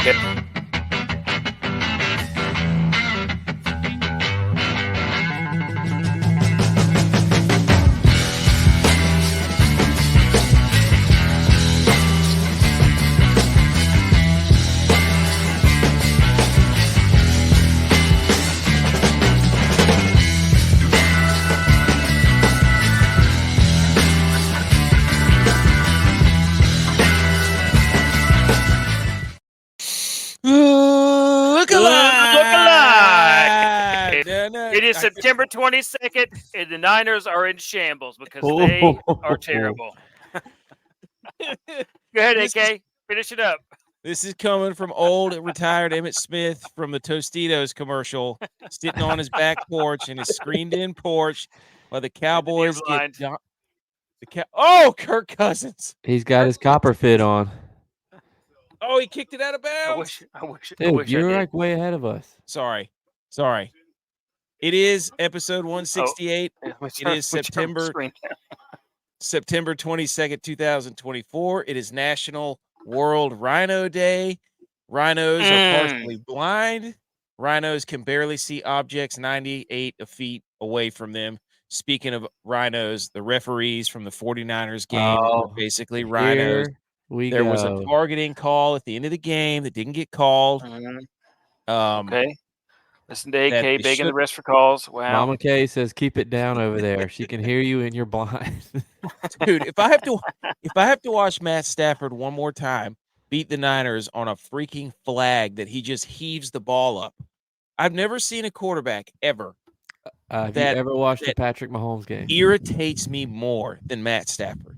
Look alive! It is September 22nd, and the Niners are in shambles because they are terrible. Go ahead, AK. Finish it up. This is coming from old retired Emmitt Smith from the Tostitos commercial, sitting on his back porch in his screened-in porch while the Cowboys get Kirk Cousins. He's got his copper fit on. Oh, he kicked it out of bounds. I wish. Dude, you're like way ahead of us. Sorry. It is episode 168. It is September 22nd, 2024. It is National World Rhino Day. Rhinos are partially blind. Rhinos can barely see objects 98 feet away from them. Speaking of rhinos, the referees from the 49ers game were basically rhinos. There was a targeting call at the end of the game that didn't get called. Okay. Listen to AK begging the rest for calls. Wow. Mama K says, "Keep it down over there. She can hear you and you're blind." Dude, if I have to watch Matt Stafford one more time beat the Niners on a freaking flag that he just heaves the ball up, I've never seen a quarterback ever. Have you ever watched a Patrick Mahomes game? Irritates me more than Matt Stafford.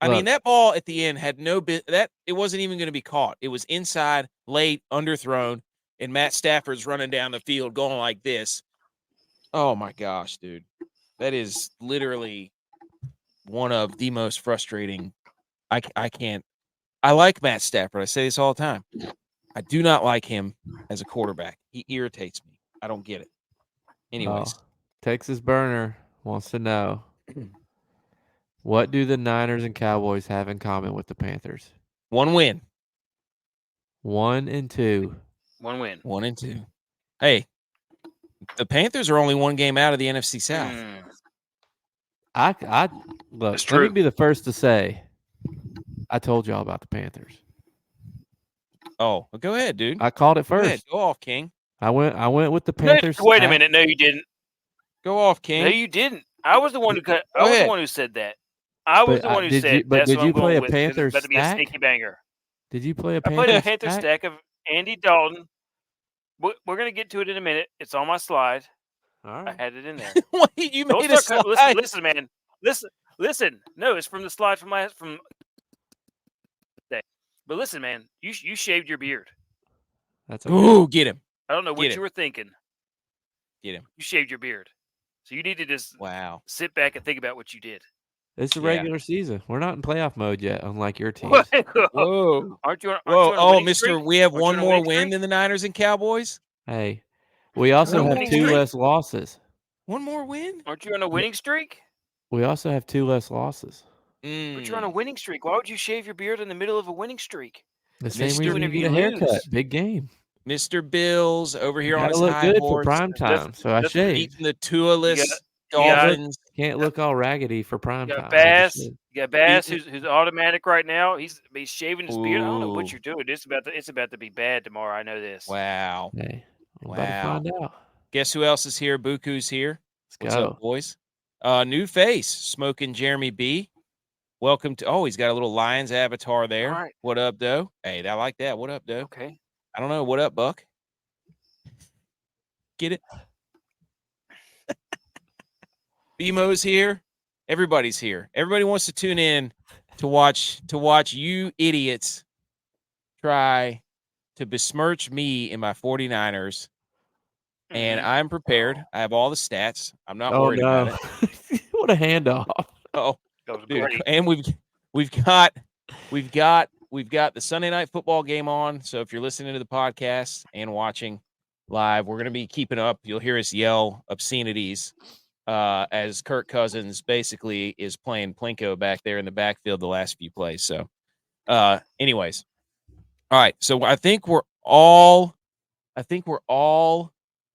I mean, that ball at the end had no bit that it wasn't even going to be caught. It was inside, late, underthrown, and Matt Stafford's running down the field going like this. Oh my gosh, dude. That is literally one of the most frustrating. I can't. I like Matt Stafford. I say this all the time. I do not like him as a quarterback. He irritates me. I don't get it. Anyways. Texas Burner wants to know, what do the Niners and Cowboys have in common with the Panthers? One win. 1 and 2. One win. 1 and 2. Hey, the Panthers are only one game out of the NFC South. Look, let me be the first to say, I told y'all about the Panthers. Oh, well, go ahead, dude. I called it first. Go ahead. Go off, King. I went with the Panthers. Wait a minute. No, you didn't. Go off, King. No, you didn't. I was the one who cut. I was the one who said that. I was the one who said. But did you play a Panthers stack? About to be a sneaky banger. Did you play a Panthers? I played a Panthers stack of Andy Dalton. We're gonna get to it in a minute. It's on my slide. All right. I had it in there. Wait, you made a slide? Listen, man. Listen. No, it's from the slide from day. But listen, man. You shaved your beard. That's okay. Ooh, get him. I don't know what you were thinking. Get him. You shaved your beard. So you need to just sit back and think about what you did. It's a regular season. We're not in playoff mode yet, unlike your team. Whoa. Aren't you on oh, Mister, we have one more win than the Niners and Cowboys? Hey, we also have 2 less losses. One more win? Aren't you on a winning streak? We also have 2 less losses. But you're on a winning streak. Why would you shave your beard in the middle of a winning streak? The same reason you get a haircut. Big game. Mr. Bills over here on his look high good horse. for prime time, so I shaved. Eating the Tua-less Dolphins. Can't look all raggedy for prime time. You got Bass, who's automatic right now. He's shaving his beard. I don't know what you're doing. It's about to be bad tomorrow. I know this. Wow. Hey, about to find out. Guess who else is here? Buku's here. What's up, boys? New face, Smoking Jeremy B. Welcome to. Oh, he's got a little Lions avatar there. All right. What up, Doe? Hey, I like that. What up, Doe? Okay. I don't know. What up, Buck? Get it? BMO's here. Everybody's here. Everybody wants to tune in to watch you idiots try to besmirch me and my 49ers. And I'm prepared. I have all the stats. I'm not worried about it. What a handoff. Oh, dude. And we've got the Sunday night football game on. So if you're listening to the podcast and watching live, we're going to be keeping up. You'll hear us yell obscenities as Kirk Cousins basically is playing Plinko back there in the backfield the last few plays. So anyways, All right, so I think we're all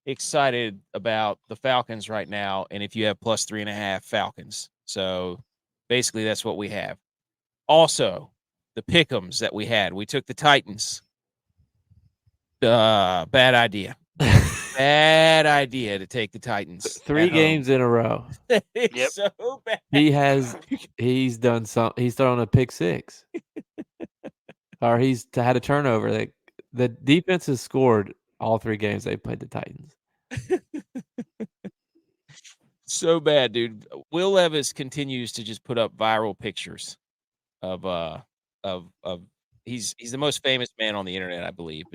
excited about the Falcons right now, and if you have plus 3.5 Falcons. So basically that's what we have. Also, the pick'ems that we had. We took the Titans. Bad idea. Bad idea to take the Titans. 3 games in a row. It's Yep. so bad. He's done some. He's thrown a pick 6, or he's had a turnover. The defense has scored all 3 games they played the Titans. So bad, dude. Will Levis continues to just put up viral pictures of he's the most famous man on the internet, I believe.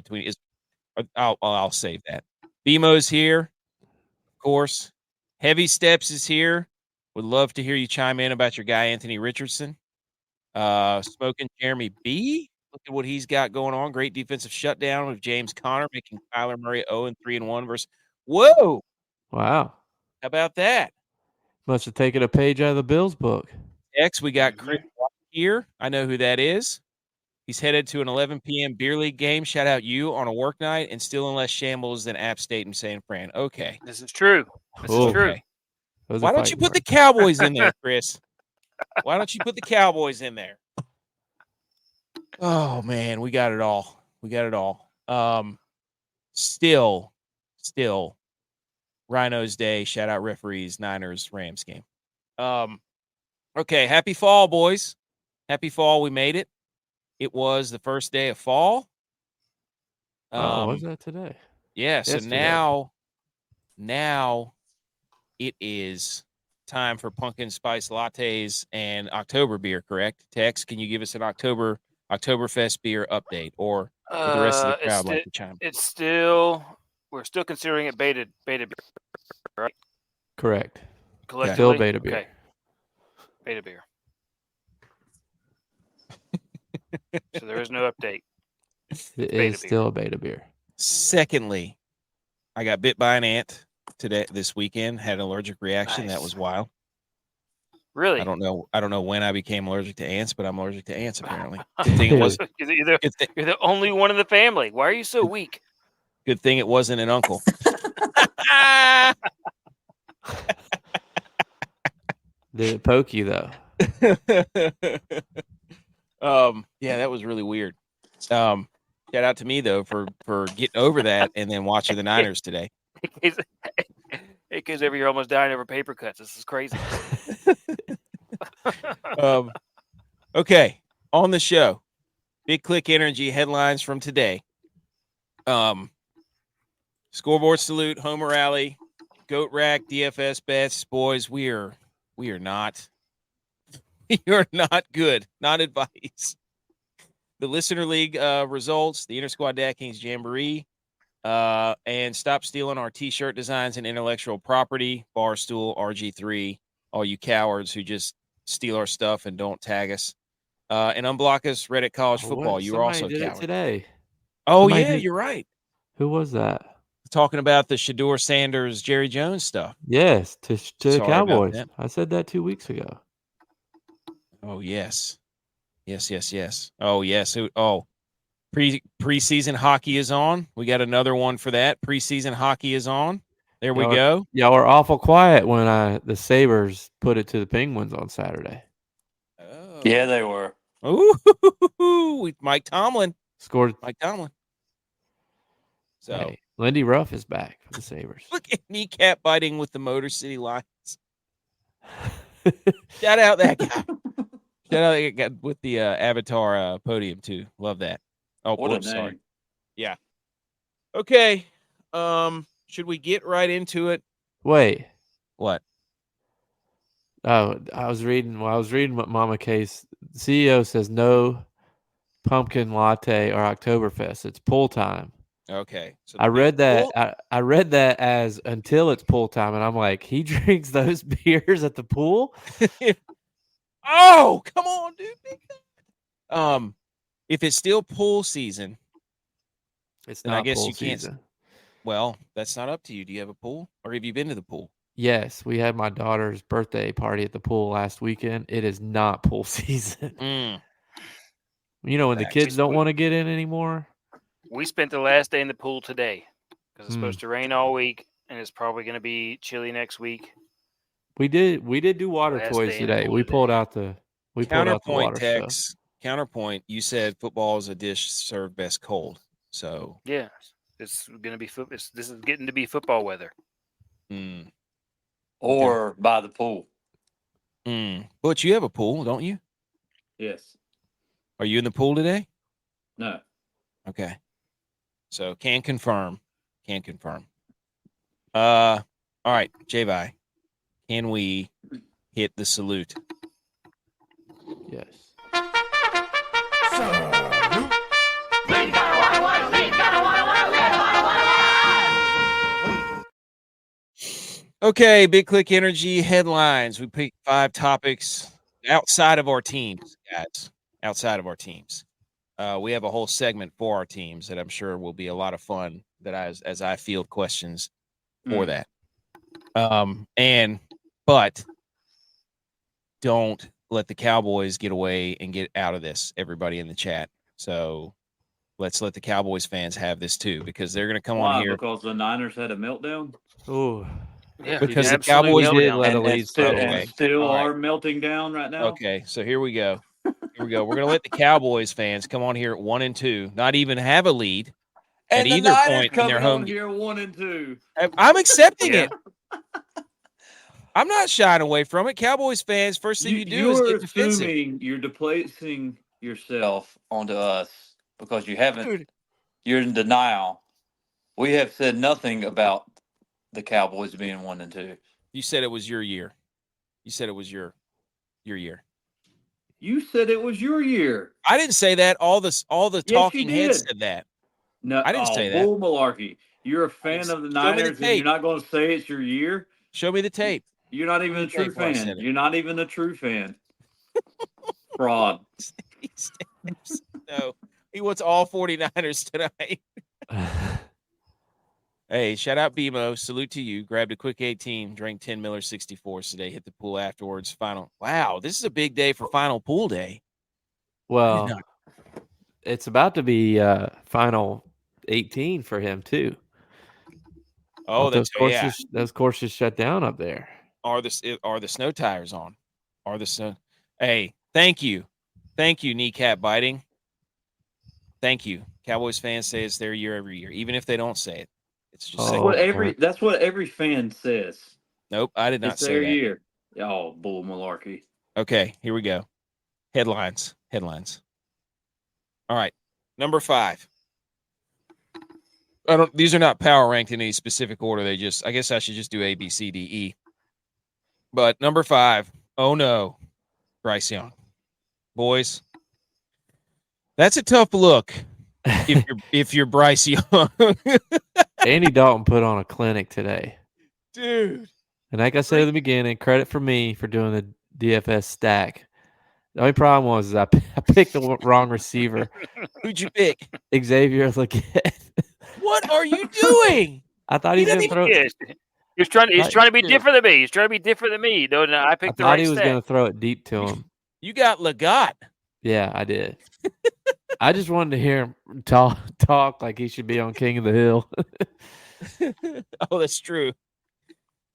I'll save that. BMO's here, of course. Heavy Steps is here. Would love to hear you chime in about your guy Anthony Richardson. Smoking Jeremy B. Look at what he's got going on. Great defensive shutdown with James Conner making Kyler Murray 0-3-1 versus. Whoa! Wow. How about that? Must have taken a page out of the Bills book. X, we got Chris here. I know who that is. He's headed to an 11 p.m. beer league game. Shout out you on a work night and still in less shambles than App State and San Fran. Okay. This is true. This is true. Why don't you put the Cowboys in there, Chris? Why don't you put the Cowboys in there? Oh, man, we got it all. Still, Rhino's Day. Shout out referees, Niners, Rams game. Okay, happy fall, boys. Happy fall. We made it. It was the first day of fall. Was that today? Yeah, so now it is time for pumpkin spice lattes and October beer, correct? Tex, can you give us an Oktoberfest beer update, or would the rest of the crowd like to chime in? We're still considering it beta beer, right? Correct. Collectively? Still beta beer. Okay. Beta beer. So there is no update. It is still a beta beer. Secondly, I got bit by an ant this weekend. Had an allergic reaction. Nice. That was wild. Really? I don't know when I became allergic to ants, but I'm allergic to ants apparently. Good thing it wasn't. You're the only one in the family. Why are you so weak? Good thing it wasn't an uncle. Did it poke you though? Yeah, that was really weird. Shout out to me though for getting over that and then watching the Niners today. Hey, kids over here almost dying over paper cuts. This is crazy. Okay, on the show, Big Click Energy headlines from today. Scoreboard salute, Homer Rally, Goat Rack, DFS bets. Boys, we are not. You're not good. Not advice. The Listener League results, the Inter-Squad DraftKings Jamboree, and stop stealing our T-shirt designs and intellectual property. Barstool, RG3, all you cowards who just steal our stuff and don't tag us. And unblock us, Reddit College Football. You were also a coward. Today. Oh, you're right. Who was that? Talking about the Shador Sanders, Jerry Jones stuff. Yes, to the Cowboys. I said that 2 weeks ago. Oh, yes. Yes. Oh, yes. Preseason hockey is on. We got another one for that. Preseason hockey is on. There we go. Y'all were awful quiet when the Sabres put it to the Penguins on Saturday. Oh. Yeah, they were. Ooh, Mike Tomlin. Scored. Mike Tomlin. So hey, Lindy Ruff is back for the Sabres. Look at kneecap biting with the Motor City Lions. Shout out that guy. Shout out that guy with the Avatar podium too. Love that. Oh, sorry. Yeah. Okay. Should we get right into it? Wait. What? Oh, I was reading what Mama Case CEO says no pumpkin latte or Oktoberfest. It's pool time. Okay. So I read that. I read that as until it's pool time, and I'm like, he drinks those beers at the pool. Oh, come on, dude. If it's still pool season, it's not. I guess pool you can't. Season. Well, that's not up to you. Do you have a pool, or have you been to the pool? Yes, we had my daughter's birthday party at the pool last weekend. It is not pool season. when the Facts. kids don't want to get in anymore. We spent the last day in the pool today because it's Hmm. supposed to rain all week and it's probably going to be chilly next week. We did do water Last toys day in the today. pool We today. pulled out the Counterpoint water stuff. Tex. Counterpoint. You said football is a dish served best cold. So Yeah, it's going to be this is getting to be football weather. Or by the pool. Butch, you have a pool, don't you? Yes. Are you in the pool today? No. Okay. So can confirm. All right, J-Vi. Can we hit the salute? Yes. Okay, Big Click Energy headlines. We picked 5 topics outside of our teams, guys. Outside of our teams. We have a whole segment for our teams that I'm sure will be a lot of fun that as I field questions for that. But don't let the Cowboys get away and get out of this, everybody in the chat. So let's let the Cowboys fans have this too, because they're going to come on here. Because the Niners had a meltdown? Oh, yeah, because the absolute Cowboys did meltdown. let a lead slip and away. still All right. are melting down right now? Okay, so here we go. We're going to let the Cowboys fans come on here at 1-2, not even have a lead And at the either Niners point in their coming home on here 1-2. I'm accepting Yeah. it. I'm not shying away from it. Cowboys fans, first thing you do is get defensive. You're displacing yourself onto us because you haven't. Dude. You're in denial. We have said nothing about the Cowboys being 1-2. You said it was your year. You said it was your year. You said it was your year. I didn't say that. All the Yes, talking you heads did. said that. No, I didn't say that. Bull malarkey. You're a fan of the Niners, and you're not going to say it's your year? Show me the tape. You're not even a true fan. You're not even a true fan. Fraud. No, he wants all 49ers tonight. Hey, shout out BMO. Salute to you. Grabbed a quick 18, drank 10 Miller 64s today, hit the pool afterwards. Final. Wow, this is a big day for final pool day. Well, it's about to be final 18 for him too. Oh, those courses shut down up there. Are the snow tires on? Are the snow? Hey, thank you, kneecap biting. Thank you. Cowboys fans say it's their year every year, even if they don't say it. It's just that's what every fan says. Nope, I did not it's say their that. Year. Oh, bull malarkey. Okay, here we go. Headlines. All right, number 5. These are not power ranked in any specific order. I guess I should just do A, B, C, D, E. But number 5, oh no, Bryce Young. Boys, that's a tough look if you're Bryce Young. Andy Dalton put on a clinic today. Dude. And like I said at the beginning, credit for me for doing the DFS stack. The only problem was I picked the wrong receiver. Who'd you pick? Xavier Legette. What are you doing? I thought he was going to throw it. He's trying to be different than me. He's trying to be different than me. No, I picked the right thought he was stack. going to throw it deep to him. You got Legat. Yeah, I did. I just wanted to hear him talk like he should be on King of the Hill. Oh, that's true.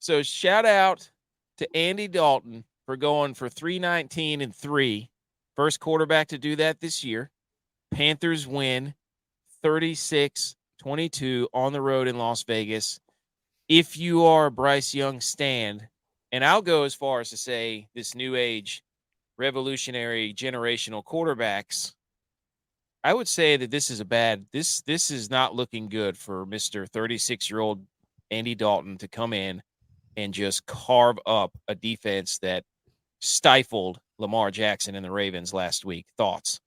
So shout out to Andy Dalton for going for 319 and 3. First quarterback to do that this year. Panthers win 36-22 on the road in Las Vegas. If you are a Bryce Young stan, and I'll go as far as to say this new age, revolutionary, generational quarterbacks, I would say that this is this is not looking good for Mr. 36-year-old Andy Dalton to come in and just carve up a defense that stifled Lamar Jackson and the Ravens last week. Thoughts?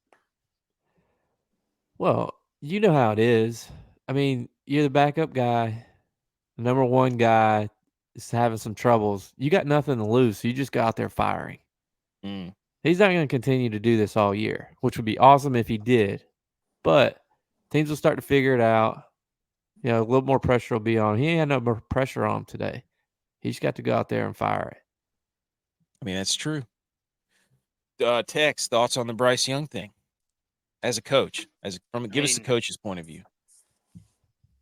Well, you know how it is. I mean, you're the backup guy. The number one guy is having some troubles. You got nothing to lose, so you just go out there firing. He's not going to continue to do this all year, which would be awesome if he did. But teams will start to figure it out. You know, a little more pressure will be on him. He ain't had no more pressure on him today. He's got to go out there and fire it. I mean, that's true. Tex, thoughts on the Bryce Young thing? as a coach? Give us the coach's point of view.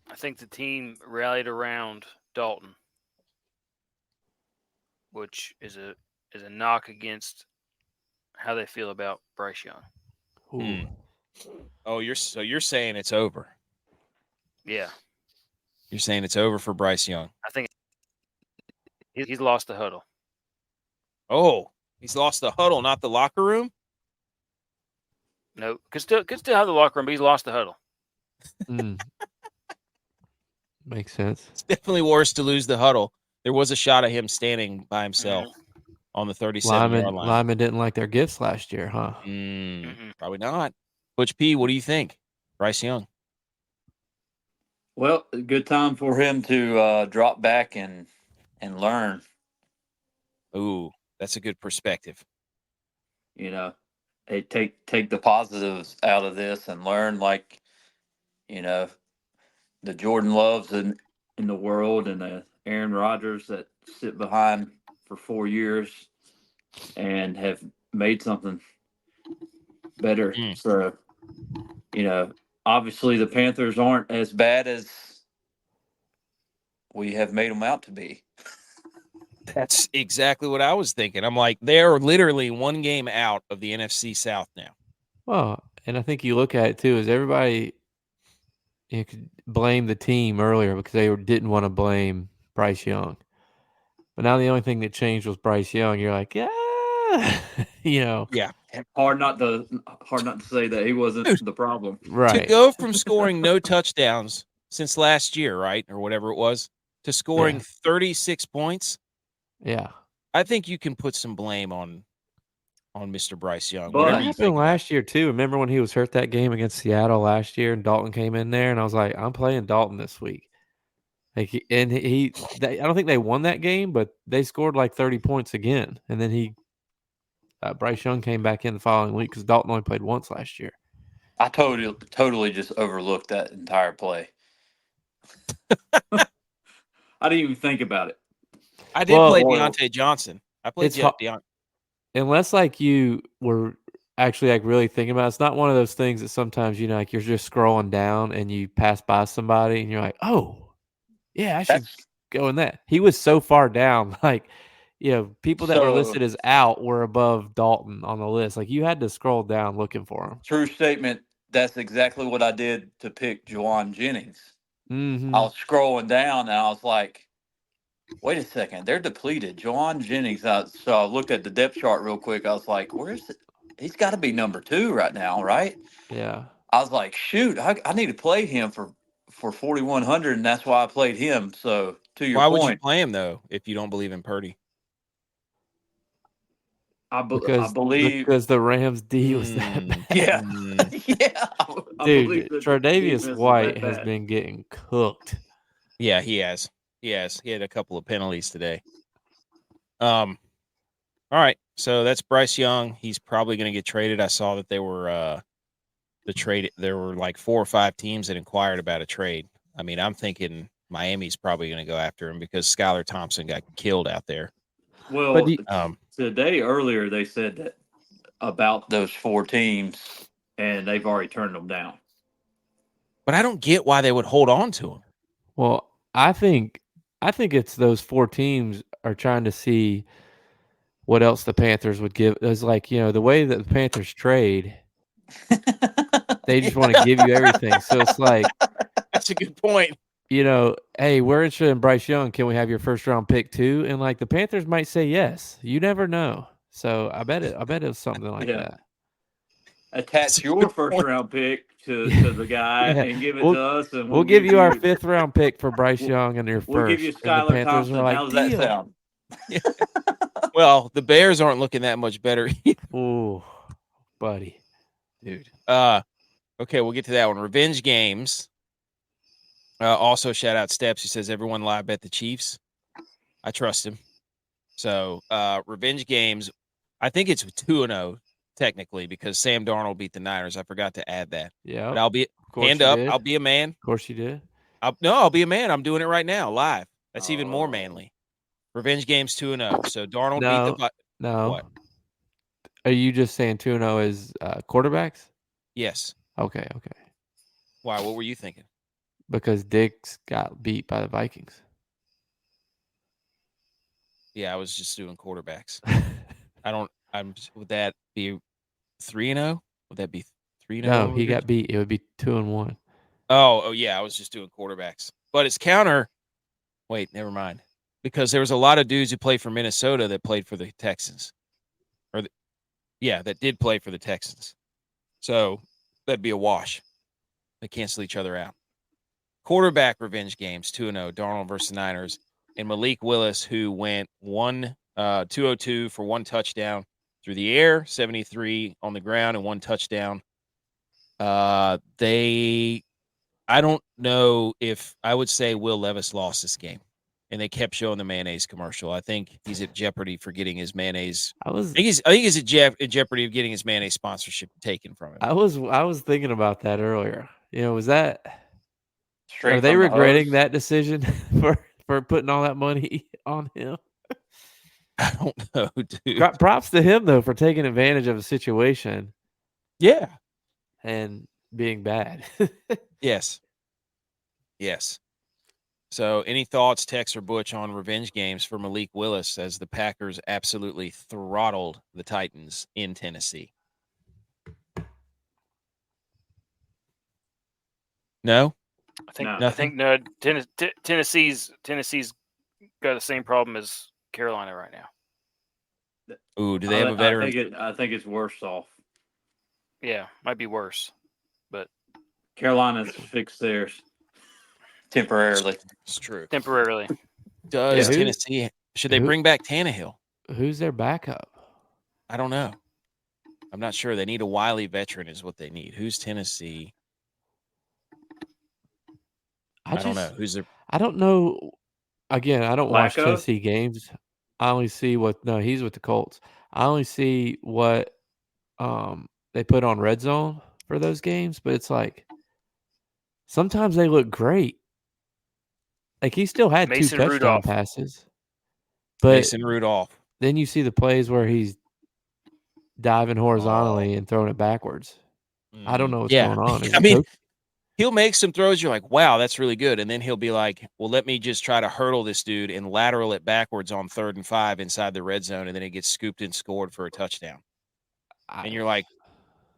I think the team rallied around Dalton, which is a knock against how they feel about Bryce Young. Oh, you're saying it's over. Yeah. You're saying it's over for Bryce Young. I think he's lost the huddle. Oh, he's lost the huddle, not the locker room? No, could still have the locker room, but he's lost the huddle. Makes sense. It's definitely worse to lose the huddle. There was a shot of him standing by himself on the 37-yard line. Lyman didn't like their gifts last year, huh? Probably not. ButchP, what do you think? Bryce Young. Well, a good time for him to drop back and learn. Ooh, that's a good perspective. You know, hey, take the positives out of this and learn, like, you know, the Jordan Loves in the world and the Aaron Rodgers that sit behind for 4 years and have made something better. So, you know, obviously the Panthers aren't as bad as we have made them out to be. That's exactly what I was thinking. I'm like, they're literally one game out of the NFC South now. Well, and I think you look at it too, is everybody could blame the team earlier because they didn't want to blame Bryce Young. But now the only thing that changed was Bryce Young. You're like, yeah, Yeah. Hard not to say that he wasn't the problem. Right. To go from scoring no touchdowns since last year, right, or whatever it was, to scoring 36 points. Yeah. I think you can put some blame on Mr. Bryce Young. But what happened last year too? Remember when he was hurt that game against Seattle last year, and Dalton came in there, and I was like, I'm playing Dalton this week. Like, I don't think they won that game, but they scored like 30 points again, and then Bryce Young came back in the following week because Dalton only played once last year. I totally just overlooked that entire play. I didn't even think about it. I did play Deontay Johnson. I played Deontay. Unless like you were actually like really thinking about it, it's not one of those things that sometimes, you know, like you're just scrolling down and you pass by somebody and you're like, oh, yeah, I should go in that. He was so far down, like, you know, people that were listed as out were above Dalton on the list. Like, you had to scroll down looking for him. True statement. That's exactly what I did to pick Juwan Jennings. Mm-hmm. I was scrolling down and I was like, wait a second, they're depleted. Juwan Jennings. So I looked at the depth chart real quick. I was like, where's it? He's got to be number 2 right now, right? Yeah. I was like, shoot, I need to play him for 4,100, and that's why I played him. So to your point, why would you play him though if you don't believe in Purdy? I believe because the Rams D was that bad. Yeah, yeah. Dude, Tre'Davious White has been getting cooked. Yeah, he has. He had a couple of penalties today. All right, so that's Bryce Young. He's probably going to get traded. I saw that there were like 4 or 5 teams that inquired about a trade. I mean, I'm thinking Miami's probably going to go after him because Skylar Thompson got killed out there. Well, today earlier they said that about those 4 teams, and they've already turned them down. But I don't get why they would hold on to him. Well, I think it's those 4 teams are trying to see what else the Panthers would give. It's like, you know, the way that the Panthers trade, they just want to give you everything. So it's like, that's a good point. You know, hey, we're interested in Bryce Young. Can we have your first round pick too? And like the Panthers might say yes. You never know. So I bet it was something like that. Attach your first round pick to the guy and give it to us, and we'll give you our 5th round pick for Bryce Young and your first. We'll give you Skylar Thompson. Like, how's that sound? Well, the Bears aren't looking that much better. Ooh, buddy, dude. Okay, we'll get to that one. Revenge games. Also, shout out Steps. He says everyone live bet the Chiefs. I trust him. So, revenge games. I think it's 2-0 technically because Sam Darnold beat the Niners. I forgot to add that. Yeah, but I'll be hand up. I'll be a man. Of course you did. I'll be a man. I'm doing it right now, live. That's even more manly. Revenge games 2-0. So Darnold beat the. No. What? Are you just saying 2-0 is quarterbacks? Yes. Okay. Why? What were you thinking? Because Diggs got beat by the Vikings. Yeah, I was just doing quarterbacks. Would that be 3-0? Would that be 3-0? No, he got beat. It would be 2-1. Oh, yeah. I was just doing quarterbacks. But it's counter. Wait, never mind. Because there was a lot of dudes who played for Minnesota that played for the Texans. That did play for the Texans. So that'd be a wash. They cancel each other out. Quarterback revenge games, 2-0, Darnold versus Niners. And Malik Willis, who went 202 for one touchdown through the air, 73 on the ground, and one touchdown. I don't know if I would say Will Levis lost this game. And they kept showing the mayonnaise commercial. I think he's at jeopardy for getting his mayonnaise. I think he's at jeopardy of getting his mayonnaise sponsorship taken from him. I was thinking about that earlier. Was that? Straight are they regretting hose? that decision for putting all that money on him? I don't know, dude. Props to him though for taking advantage of a situation. Yeah, and being bad. Yes. So, any thoughts, Tex or Butch, on revenge games for Malik Willis as the Packers absolutely throttled the Titans in Tennessee? No? I think no. Tennessee's got the same problem as Carolina right now. Ooh, do they have a veteran? I think it's worse off. Yeah, might be worse, but Carolina's fixed theirs temporarily. It's true. Temporarily. Does Tennessee? Should they bring back Tannehill? Who's their backup? I don't know. I'm not sure. They need a wily veteran is what they need. Who's Tennessee? I don't know. Who's their? I don't know. Again, I don't watch Flacco? Tennessee games. I only see he's with the Colts. I only see what they put on Red Zone for those games, but it's like sometimes they look great. Like he still had Mason 2 touchdown Rudolph. passes. But Mason Rudolph. Then you see the plays where he's diving horizontally and throwing it backwards. I don't know what's going on. I mean, he'll make some throws. You're like, wow, that's really good. And then he'll be like, well, let me just try to hurdle this dude and lateral it backwards on 3rd and 5 inside the red zone. And then it gets scooped and scored for a touchdown. And you're like,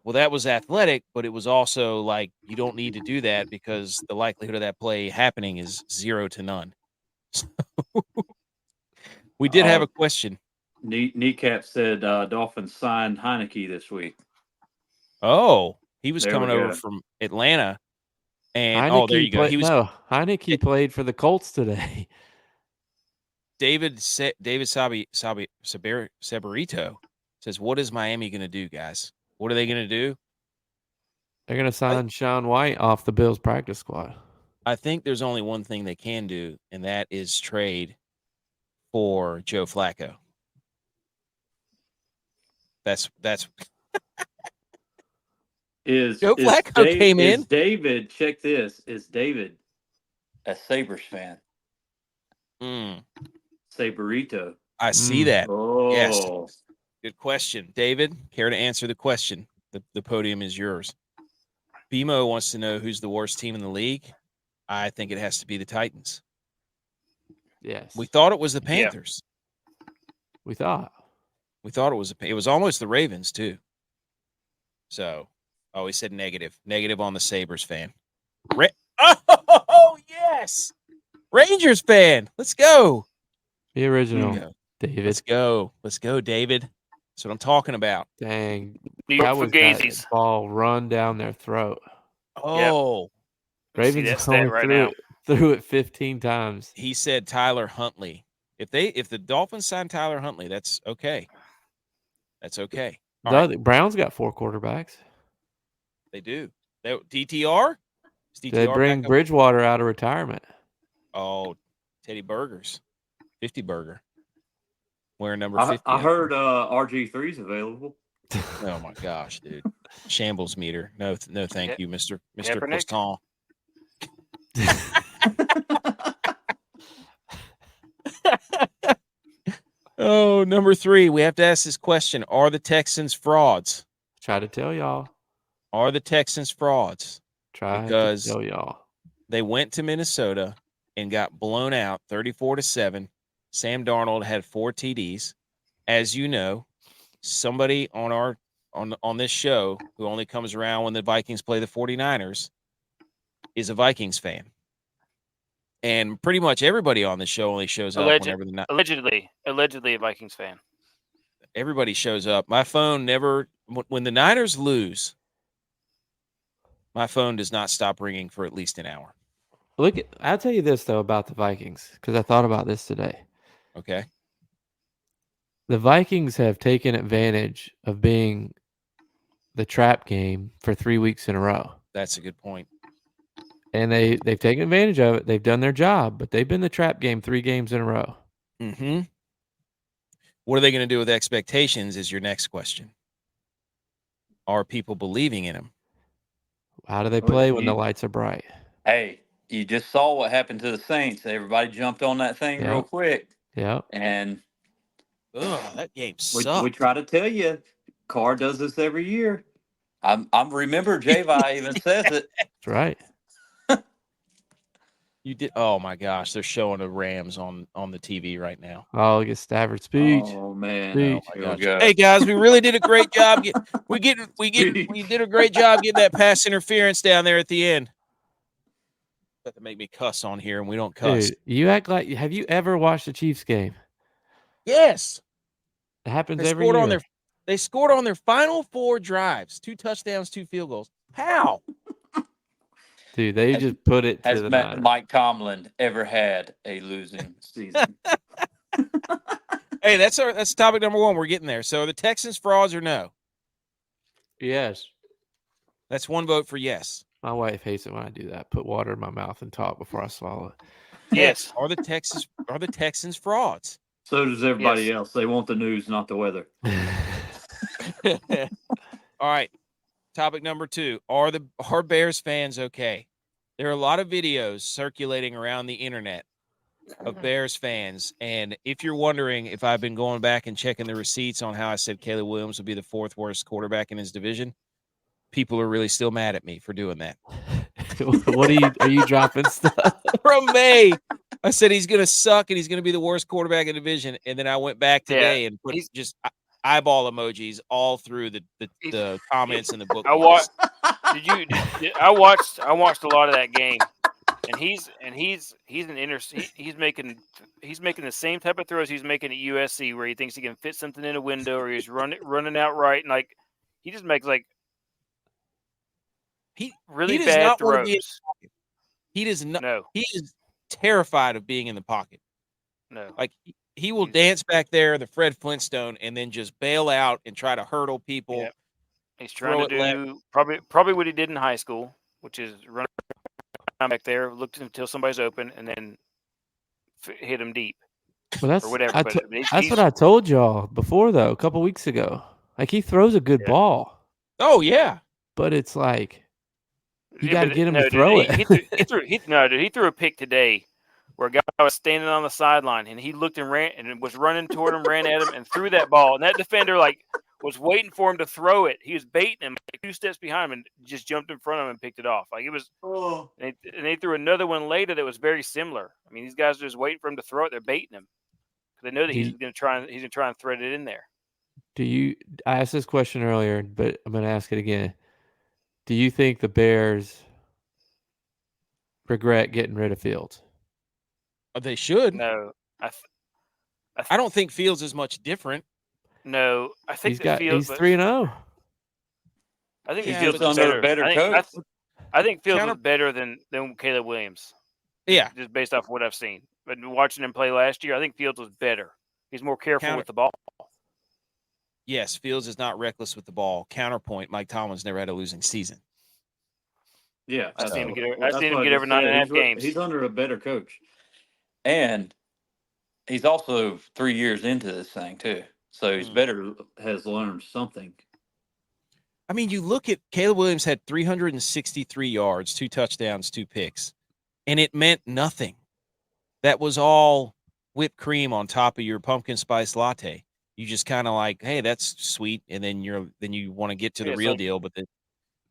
well, that was athletic, but it was also like, you don't need to do that because the likelihood of that play happening is 0 to none. So we did have a question. Kneecap said Dolphins signed Heineke this week. Oh, he was coming over from Atlanta. And Heineke there you go. Heineke played for the Colts today. David Sabarito says, what is Miami going to do, guys? What are they going to do? They're going to sign Sean White off the Bills practice squad. I think there's only one thing they can do, and that is trade for Joe Flacco. That's Joe Flacco came in. David, check this. Is David a Sabres fan? Saberito. I see that. Oh. Yes. Good question. David, care to answer the question? The podium is yours. BMO wants to know who's the worst team in the league. I think it has to be the Titans. Yes. We thought it was the Panthers. Yeah. We thought it was almost the Ravens too. So, he said negative on the Sabres fan. Oh yes, Rangers fan. Let's go. The original, David. Let's go, David. That's what I'm talking about. Dang, that was that ball run down their throat. Oh, yep. Ravens only threw it 15 times. He said Tyler Huntley. If the Dolphins sign Tyler Huntley, that's okay. That's okay. The Browns got 4 quarterbacks. They do. DTR? They bring Bridgewater out of retirement. Oh, Teddy Burgers. 50 burger. Wearing number 50. I heard RG3's available. Oh my gosh, dude. Shambles-o-meter. No, thank you, Mr. Croissant. Oh, number 3. We have to ask this question. Are the Texans frauds? Try to tell y'all. Are the Texans frauds? Because to tell y'all. They went to Minnesota and got blown out 34-7. Sam Darnold had 4 TDs. As you know, somebody on this show who only comes around when the Vikings play the 49ers is a Vikings fan. And pretty much everybody on the show only shows up whenever the allegedly a Vikings fan. Everybody shows up. My phone never, when the Niners lose, my phone does not stop ringing for at least an hour. I'll tell you this though about the Vikings, because I thought about this today. Okay. The Vikings have taken advantage of being the trap game for 3 weeks in a row. That's a good point. And they've taken advantage of it. They've done their job, but they've been the trap game 3 games in a row. Mm-hmm. What are they going to do with expectations is your next question. Are people believing in them? How do they play when the lights are bright? Hey, you just saw what happened to the Saints. Everybody jumped on that thing real quick. Yeah. And that game sucked. We try to tell you, Carr does this every year. I'm remember Javi even says it. That's right. You did. Oh my gosh, they're showing the Rams on the TV right now. Oh, look at Stafford's speech. Oh man. Speech. Oh my gosh. Hey guys, we really did a great job. We did a great job getting that pass interference down there at the end. About to make me cuss on here, and we don't cuss. Dude, you act like. Have you ever watched a Chiefs game? Yes. It happens every year. They scored on their final 4 drives, 2 touchdowns, 2 field goals. How? Dude, they just put it to the Niners. Mike Tomlin ever had a losing season? Hey, that's topic number 1. We're getting there. So, are the Texans frauds or no? Yes. That's 1 vote for yes. My wife hates it when I do that. Put water in my mouth and talk before I swallow it. Yes. Are the Texans frauds? So does everybody else. They want the news, not the weather. All right. Topic number 2. Are Bears fans okay? There are a lot of videos circulating around the internet of Bears fans. And if you're wondering if I've been going back and checking the receipts on how I said Caleb Williams would be the 4th worst quarterback in his division, people are really still mad at me for doing that. What are you dropping stuff? From May, I said he's going to suck and he's going to be the worst quarterback in the division. And then I went back today and put just eyeball emojis all through the comments in the book. I watched a lot of that game, and he's making the same type of throws he's making at USC, where he thinks he can fit something in a window, or he's running out right, and like he just makes like really bad throws. He does not. No. He is terrified of being in the pocket. No, like he will dance back there, the Fred Flintstone, and then just bail out and try to hurdle people. Yep. He's trying to do probably what he did in high school, which is run back there, look until somebody's open, and then hit him deep. Well, that's or whatever. That's what I told y'all before, though, a couple weeks ago. Like, he throws a good ball. Oh yeah, but it's like you got to get him to throw it. He threw a pick today where a guy was standing on the sideline, and he looked and ran and was running toward him, ran at him, and threw that ball. And that defender was waiting for him to throw it. He was baiting him 2 steps behind him and just jumped in front of him and picked it off. Like it was. Oh. And they threw another one later that was very similar. I mean, these guys are just waiting for him to throw it. They're baiting him because they know that he's going to try and thread it in there. I asked this question earlier, but I'm going to ask it again. Do you think the Bears regret getting rid of Fields? They should. No, I don't think Fields is much different. No, I think he's 3-0. I think Fields under a better coach. I think Fields was better than Caleb Williams. Yeah, just based off what I've seen. But watching him play last year, I think Fields was better. He's more careful with the ball. Yes, Fields is not reckless with the ball. Counterpoint: Mike Tomlin's never had a losing season. Yeah, I've seen him get over 9.5 games. He's under a better coach, and he's also 3 years into this thing too. So he's has learned something. I mean, you look at Caleb Williams had 363 yards, 2 touchdowns, 2 picks, and it meant nothing. That was all whipped cream on top of your pumpkin spice latte. You just kind of like, hey, that's sweet, and then you want to get to the real deal, but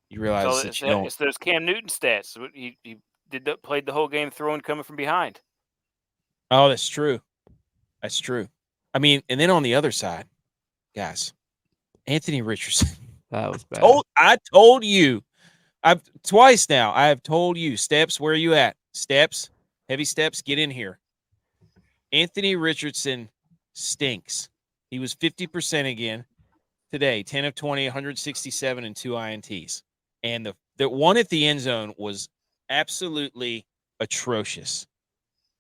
You realize So that you don't. it's those Cam Newton stats. He played the whole game throwing coming from behind. Oh, that's true. That's true. I mean, and then on the other side, guys, Anthony Richardson. That was bad. I told you. I've twice now. I have told you, Steps, where are you at? Steps, heavy Steps, get in here. Anthony Richardson stinks. He was 50% again today, 10 of 20, 167 and 2 INTs. And the one at the end zone was absolutely atrocious.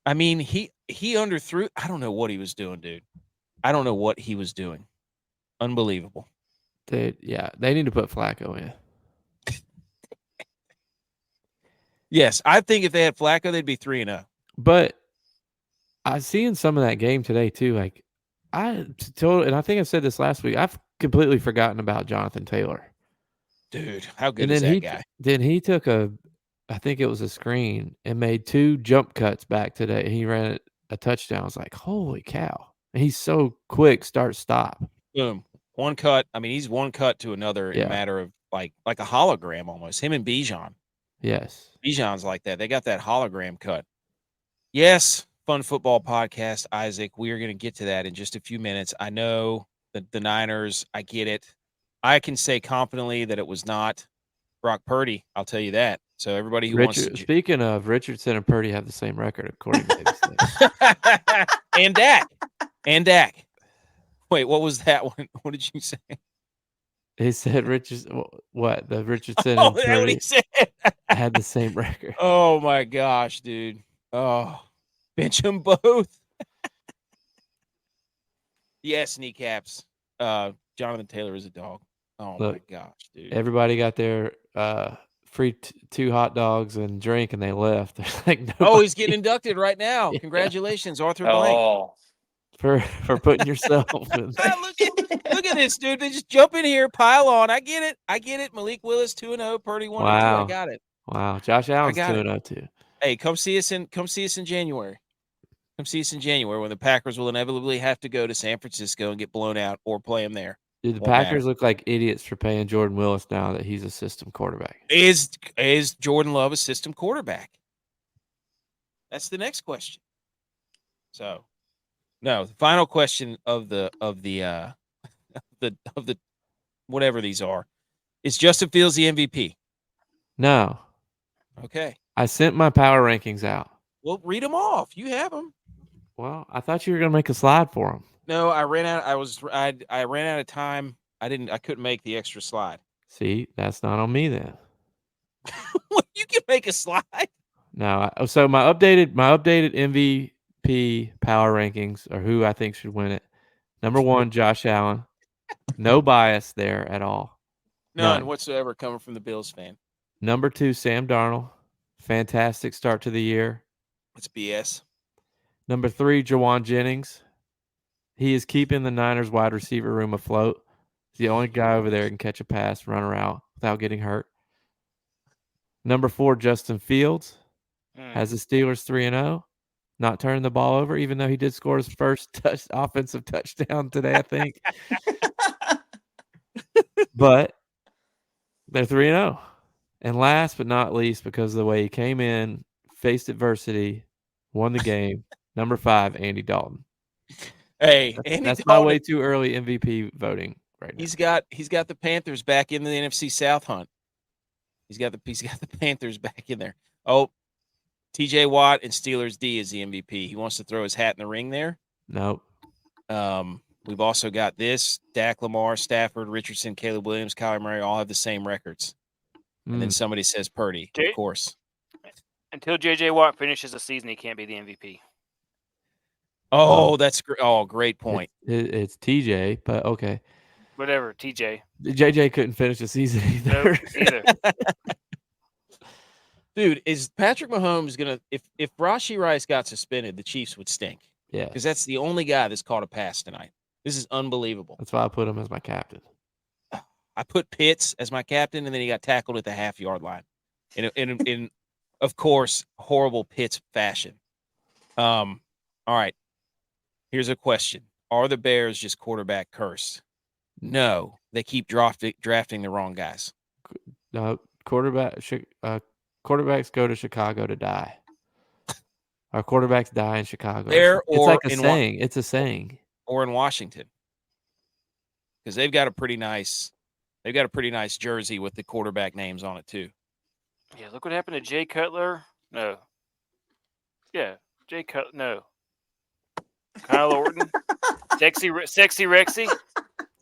I mean, he underthrew. I don't know what he was doing, dude. I don't know what he was doing. Unbelievable. They need to put Flacco in. Yes, I think if they had Flacco, they'd be 3-0. But I see in some of that game today too. Like and I think I said this last week. I've completely forgotten about Jonathan Taylor. Dude, how good is that guy? Then he took I think it was a screen and made 2 jump cuts back today. He ran a touchdown. I was like, holy cow! And he's so quick, start stop. Boom, one cut. I mean, he's one cut to another in a matter of like a hologram almost. Him and Bijan. Yes. Bijan's like that. They got that hologram cut. Yes, Fun Football Podcast, Isaac. We are going to get to that in just a few minutes. I know that the Niners, I get it. I can say confidently that it was not Brock Purdy. I'll tell you that. So everybody who wants to... Speaking of, Richardson and Purdy have the same record, according to this. And Dak. And Dak. Wait, what was that one? What did you say? He said Richardson. What? The Richardson and Purdy that what he said? had the same record. Oh, my gosh, dude. Oh, bench them both. Yes, kneecaps. Jonathan Taylor is a dog. Oh, my gosh, dude. Everybody got their free 2 hot dogs and drink, and they left. Like, he's getting inducted right now. Yeah. Congratulations, Arthur Blank. For putting yourself in. Look at this, dude. They just jump in here, pile on. I get it. Malik Willis 2-0, Purdy 1-2. I got it. Wow. Josh Allen's 2-0 too. Hey, come see us in January. Come see us in January when the Packers will inevitably have to go to San Francisco and get blown out or play them there. Dude, the Packers look like idiots for paying Jordan Willis now that he's a system quarterback. Is Jordan Love a system quarterback? That's the next question. So, no, the final question of the whatever these are, is Justin Fields the MVP? No. Okay. I sent my power rankings out. Well, read them off. You have them. Well, I thought you were going to make a slide for them. No, I ran out. I ran out of time. I couldn't make the extra slide. See, that's not on me then. You can make a slide. No. So my updated MVP power rankings are who I think should win it. Number 1, Josh Allen. No bias there at all. None whatsoever coming from the Bills fan. Number 2, Sam Darnold. Fantastic start to the year. It's BS. Number 3, Jawan Jennings. He is keeping the Niners wide receiver room afloat. He's the only guy over there who can catch a pass, run around without getting hurt. Number 4, Justin Fields. Has the Steelers 3-0. Not turning the ball over, even though he did score his first offensive touchdown today, I think. But they're 3-0. And last but not least, because of the way he came in, faced adversity, won the game, number 5, Andy Dalton. Hey, that's my way too early MVP voting right now. He's got the Panthers back in the NFC South hunt. He's got the Panthers back in there. Oh, TJ Watt and Steelers D is the MVP. He wants to throw his hat in the ring there. Nope. We've also got this: Dak, Lamar, Stafford, Richardson, Caleb Williams, Kyler Murray all have the same records. And then somebody says Purdy, of course. Until J.J. Watt finishes the season, he can't be the MVP. Oh, that's great. Oh, great point. It's TJ, but okay. Whatever, TJ. JJ couldn't finish the season either. Nope, either. Dude, is Patrick Mahomes going to – if Rashee Rice got suspended, the Chiefs would stink. Yeah. Because that's the only guy that's caught a pass tonight. This is unbelievable. That's why I put him as my captain. I put Pitts as my captain, and then he got tackled at the half-yard line. In of course, horrible Pitts fashion. All right. Here's a question. Are the Bears just quarterback cursed? No. They keep drafting the wrong guys. No, quarterbacks go to Chicago to die. Our quarterbacks die in Chicago. There It's or like a in saying. It's a saying. Or in Washington, because they've got a pretty nice jersey with the quarterback names on it too. Yeah, look what happened to Jay Cutler. No. Yeah, Jay Cutler. No. Kyle Orton. Sexy Rexy.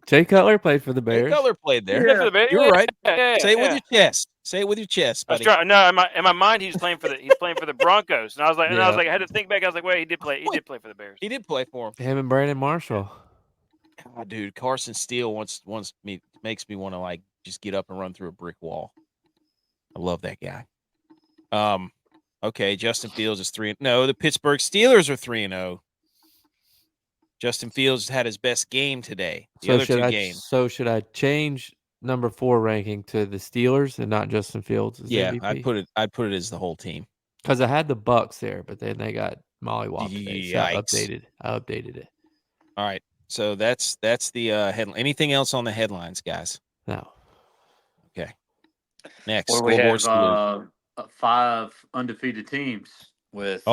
Jay Cutler played for the Bears. Jay Cutler played there. Yeah. You're right. Yeah, Say it with your chest. Say it with your chest, buddy. No, in my mind he's playing for the Broncos, and I was like, I had to think back. I was like, wait, he did play for the Bears. He did play for him. Him and Brandon Marshall. Oh, dude, Carson Steele makes me want to like just get up and run through a brick wall. I love that guy. Okay, Justin Fields is 3. No, the Pittsburgh Steelers are 3-0. Justin Fields had his best game today. Other two games. So should I change number 4 ranking to the Steelers and not Justin Fields as Yeah, MVP? I'd put it as the whole team. Because I had the Bucks there, but then they got mollywopped today, so I updated it. All right. So that's the headline. Anything else on the headlines, guys? No. Okay. Next, Well, we have 5 undefeated teams with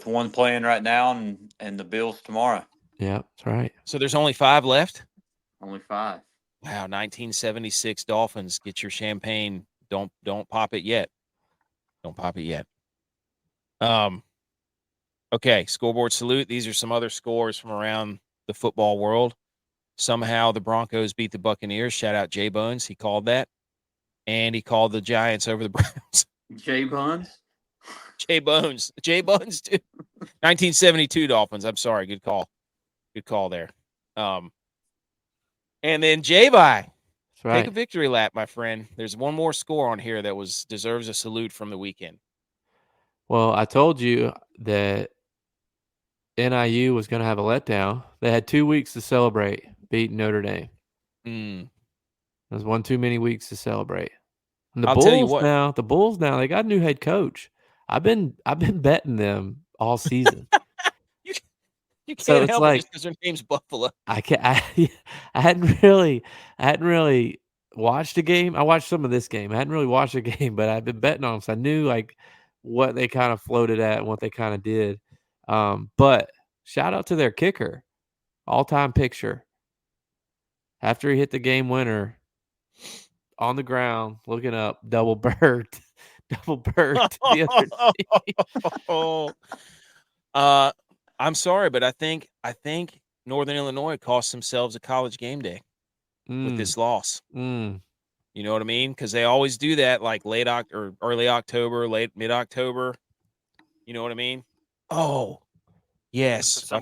one playing right now and the Bills tomorrow. Yeah, that's right. So there's only 5 left? Only 5. Wow, 1976 Dolphins. Get your champagne. Don't pop it yet. Don't pop it yet. Okay, scoreboard salute. These are some other scores from around the football world. Somehow the Broncos beat the Buccaneers. Shout out Jay Bones. He called that. And he called the Giants over the Browns. Jay Bones? Jay Bones. Jay Bones, too. 1972 Dolphins. I'm sorry. Good call. Good call there. And then J-Bye. That's right. Take a victory lap, my friend. There's one more score on here that deserves a salute from the weekend. Well, I told you that NIU was going to have a letdown. They had 2 weeks to celebrate beating Notre Dame. There's one too many weeks to celebrate. And the Bulls now, they got a new head coach. I've been betting them all season. You can't help it just because their name's Buffalo. I hadn't really watched a game. I watched some of this game. I hadn't really watched a game, but I've been betting on them, so I knew like what they kind of floated at and what they kind of did. But shout out to their kicker, all-time picture. After he hit the game winner, on the ground, looking up, double bird. The other team. I'm sorry, but I think Northern Illinois cost themselves a college game day with this loss. You know what I mean? Because they always do that, like early October, mid-October. You know what I mean? Oh, yes. I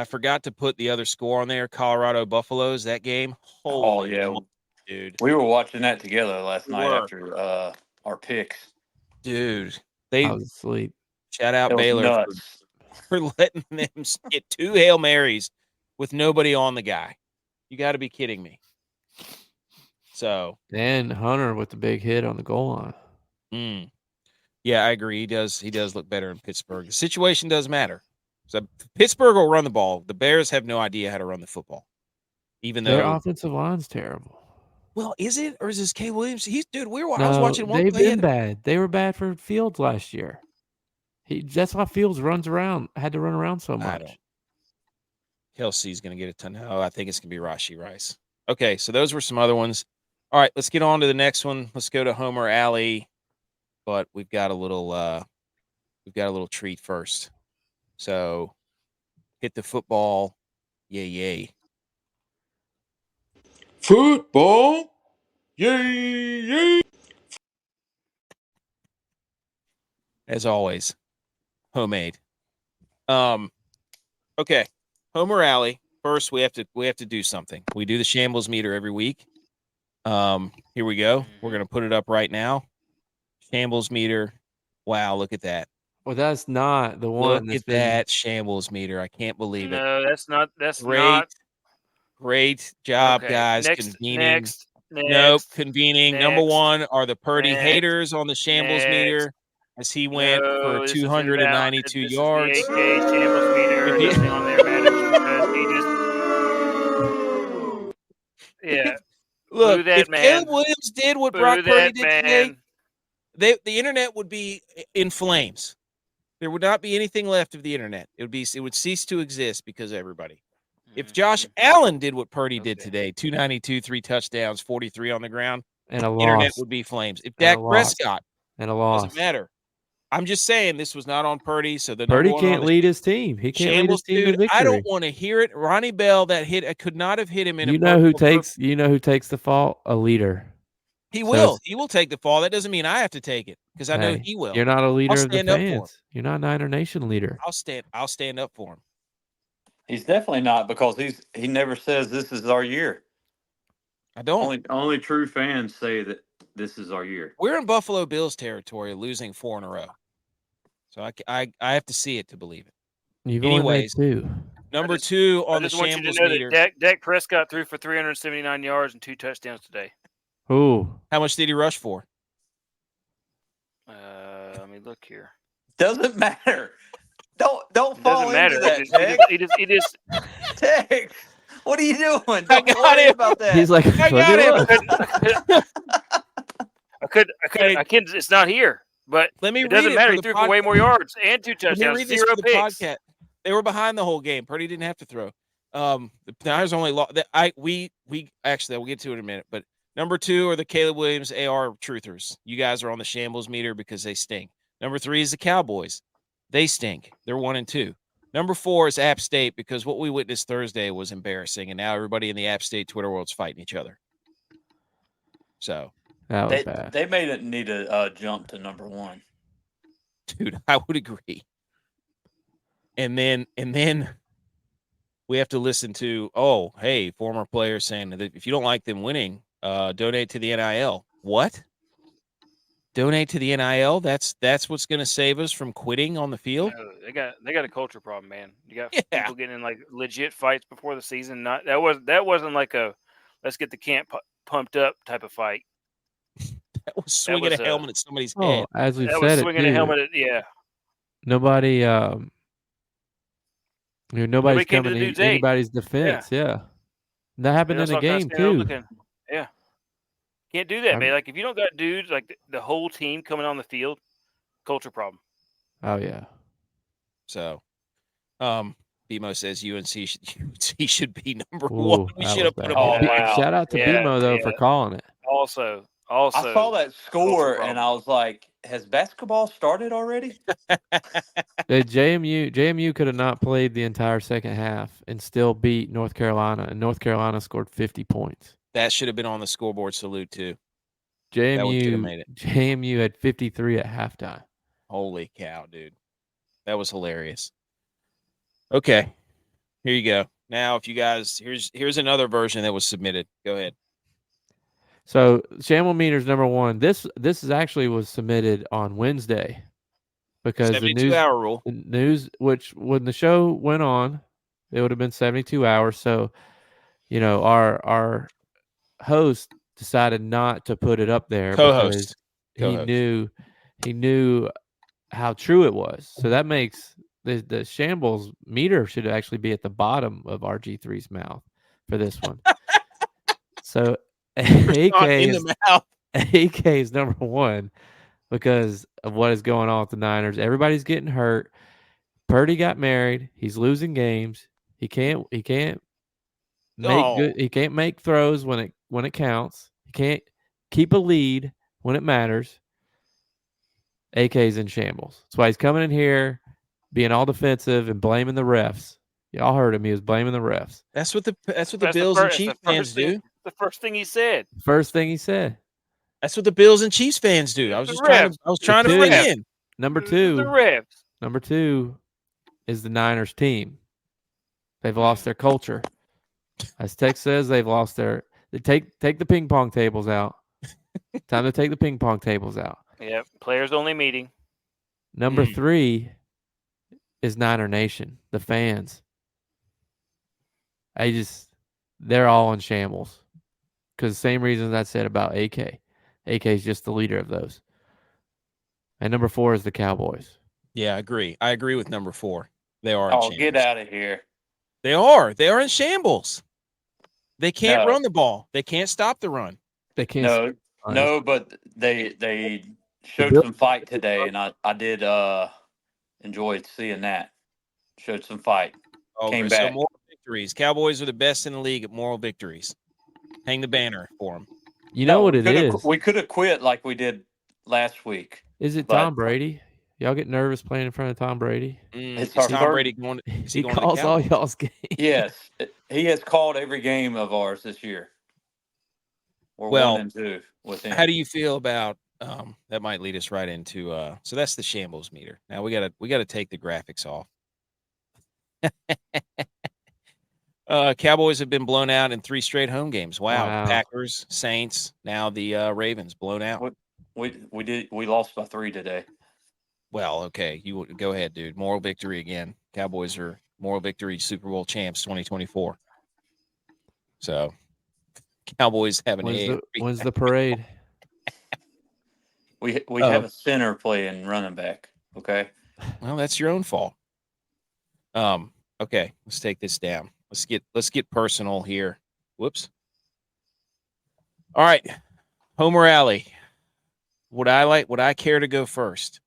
forgot to put the other score on there. Colorado Buffaloes, that game. Holy dude. We were watching that together last night after our picks. Dude. I was asleep. Shout out Baylor for letting them get 2 Hail Marys with nobody on the guy. You got to be kidding me. So. And Hunter with the big hit on the goal line. Yeah, I agree. He does look better in Pittsburgh. The situation does matter. So Pittsburgh will run the ball. The Bears have no idea how to run the football. Even though their offensive line's terrible. Well, is it? Or is this K. Williams? I was watching one. They've been bad. They were bad for Fields last year. That's why Fields had to run around so much. Kelsey's going to get a ton. No, I think it's going to be Rashee Rice. Okay, so those were some other ones. All right, let's get on to the next one. Let's go to Homer Alley, but we've got a little treat first. So, hit the football, yay! Football, yay! As always, homemade. Okay, Homer Alley. First, we have to do something. We do the shambles-o-meter every week. Here we go. We're gonna put it up right now. Shambles-o-meter. Wow, look at that. Well, that's not the one. Look at that shambles-o-meter. I can't believe it. No, that's not. That's great. Great job, okay. guys. Convening. Next. Nope. Convening. Number 1 are the Purdy haters on the shambles-o-meter as he went for 292 yards. The AK shambles-o-meter. Nothing on there matters because he just. Yeah. Look, that, if man. Caleb Williams did what Boo Brock Purdy that, did man. today, the internet would be in flames. There would not be anything left of the internet. It would cease to exist because of everybody. If Josh Allen did what Purdy did today, 292, 3 touchdowns, 43 on the ground, And a internet loss. would be flames. If And a Dak loss. Prescott, And a loss. doesn't matter. I'm just saying this was not on Purdy, so the Purdy number one can't lead his team. He can't lead his team to victory. I don't want to hear it. Ronnie Bell, that hit, I could not have hit him in you a know who takes the fault? A leader. He will. He will take the fall. That doesn't mean I have to take it because I know he will. You're not a leader of the stand up for him. fans. You're not a Niner Nation leader. I'll stand up for him. He's definitely not, because he never says this is our year. I don't. Only true fans say that this is our year. We're in Buffalo Bills territory, losing 4 in a row. So I have to see it to believe it. You've Anyways, only made 2. Number 2 on the want you shambles to know meter. that Dak Prescott threw for 379 yards and 2 touchdowns today. Ooh. How much did he rush for? Let me look here. Doesn't matter. Don't fall into that, He just Tex, what are you doing? I Don't got worry him. about that. He's like, I got him. I can't. It's not here, but Let me it read doesn't it matter. for He the threw for way more yards and 2 touchdowns, Let me read this 0 for the picks. podcast. They were behind the whole game. Purdy didn't have to throw. The Niners only lost. We actually, we'll get to it in a minute. But number 2 are the Caleb Williams AR truthers. You guys are on the shambles meter because they stink. Number 3 is the Cowboys. They stink. They're 1 and 2. Number 4 is App State, because what we witnessed Thursday was embarrassing, and now everybody in the App State Twitter world's fighting each other. So that was bad. They made it need a jump to number 1. Dude, I would agree. And then we have to listen to, former players saying that if you don't like them winning, donate to the NIL. What? Donate to the NIL? That's what's going to save us from quitting on the field? No, they got a culture problem, man. You got people getting in like legit fights before the season. That wasn't like a let's get the camp pumped up type of fight. That was swinging a helmet at somebody's head. As we've That said, was swinging a helmet at nobody. Nobody's came to coming the in dude's aid. anybody's defense. Yeah. That happened in a game too. Can't do that, man. Like if you don't got dudes like the whole team coming on the field, culture problem. Oh yeah. So, BMO says UNC should be number 1. We should have put him on. Wow. Shout out to BMO though for calling it. Also, I saw that score and I was like, has basketball started already? JMU could have not played the entire second half and still beat North Carolina, and North Carolina scored 50 points. That should have been on the scoreboard salute too. JMU had 53 at halftime. Holy cow, dude. That was hilarious. Okay. Here you go. Now, if you guys, here's another version that was submitted. Go ahead. So, Shamble Meters number 1. This is actually was submitted on Wednesday because the 72-hour rule. The news, which when the show went on, it would have been 72 hours. So, our host decided not to put it up there because he knew how true it was. So that makes the shambles meter should actually be at the bottom of RG3's mouth for this one. So AK is number 1 because of what is going on with the Niners. Everybody's getting hurt. Purdy got married. He's losing games. He can't make throws when it counts. He can't keep a lead when it matters. AK's in shambles. That's why he's coming in here being all defensive and blaming the refs. Y'all heard him. He was blaming the refs. That's what the Bills and Chiefs fans do. The first thing he said. That's what the Bills and Chiefs fans do. I was trying to bring in. Number 2. The refs. Number 2 is the Niners team. They've lost their culture. As Tex says, they've lost their. Take the ping pong tables out. Time to take the ping pong tables out. Yep. Players only meeting. Number 3 is Niner Nation, the fans. They're all in shambles. Because the same reasons I said about AK. AK is just the leader of those. And number 4 is the Cowboys. Yeah, I agree. I agree with number 4. They are in shambles. Get out of here. They are. They are in shambles. They can't No. run the ball. They can't stop the run. They can't. No, but they showed some fight today, and I did enjoy seeing that. Showed some fight. Okay, Came so back. moral victories. Cowboys are the best in the league at moral victories. Hang the banner for them. You know what it is? We could have quit like we did last week. Is it but Tom Brady? Y'all get nervous playing in front of Tom Brady? It's Is our Tom first- Brady going? Is he going to the calls all Cowboys? y'all's games. Yes, he has called every game of ours this year. We're Well, 1-2 with him. How do you feel about that? Might lead us right into so that's the shambles meter. Now we gotta take the graphics off. Cowboys have been blown out in 3 straight home games. Wow. Packers, Saints, now the Ravens blown out. We lost by 3 today. Well, okay, you go ahead, dude. Moral victory again. Cowboys are moral victory Super Bowl champs 2024. So Cowboys have when's the parade? We have a center playing running back. Okay. Well, that's your own fault. Okay, let's take this down. Let's get personal here. Whoops. All right. Homer Alley. Would I care to go first?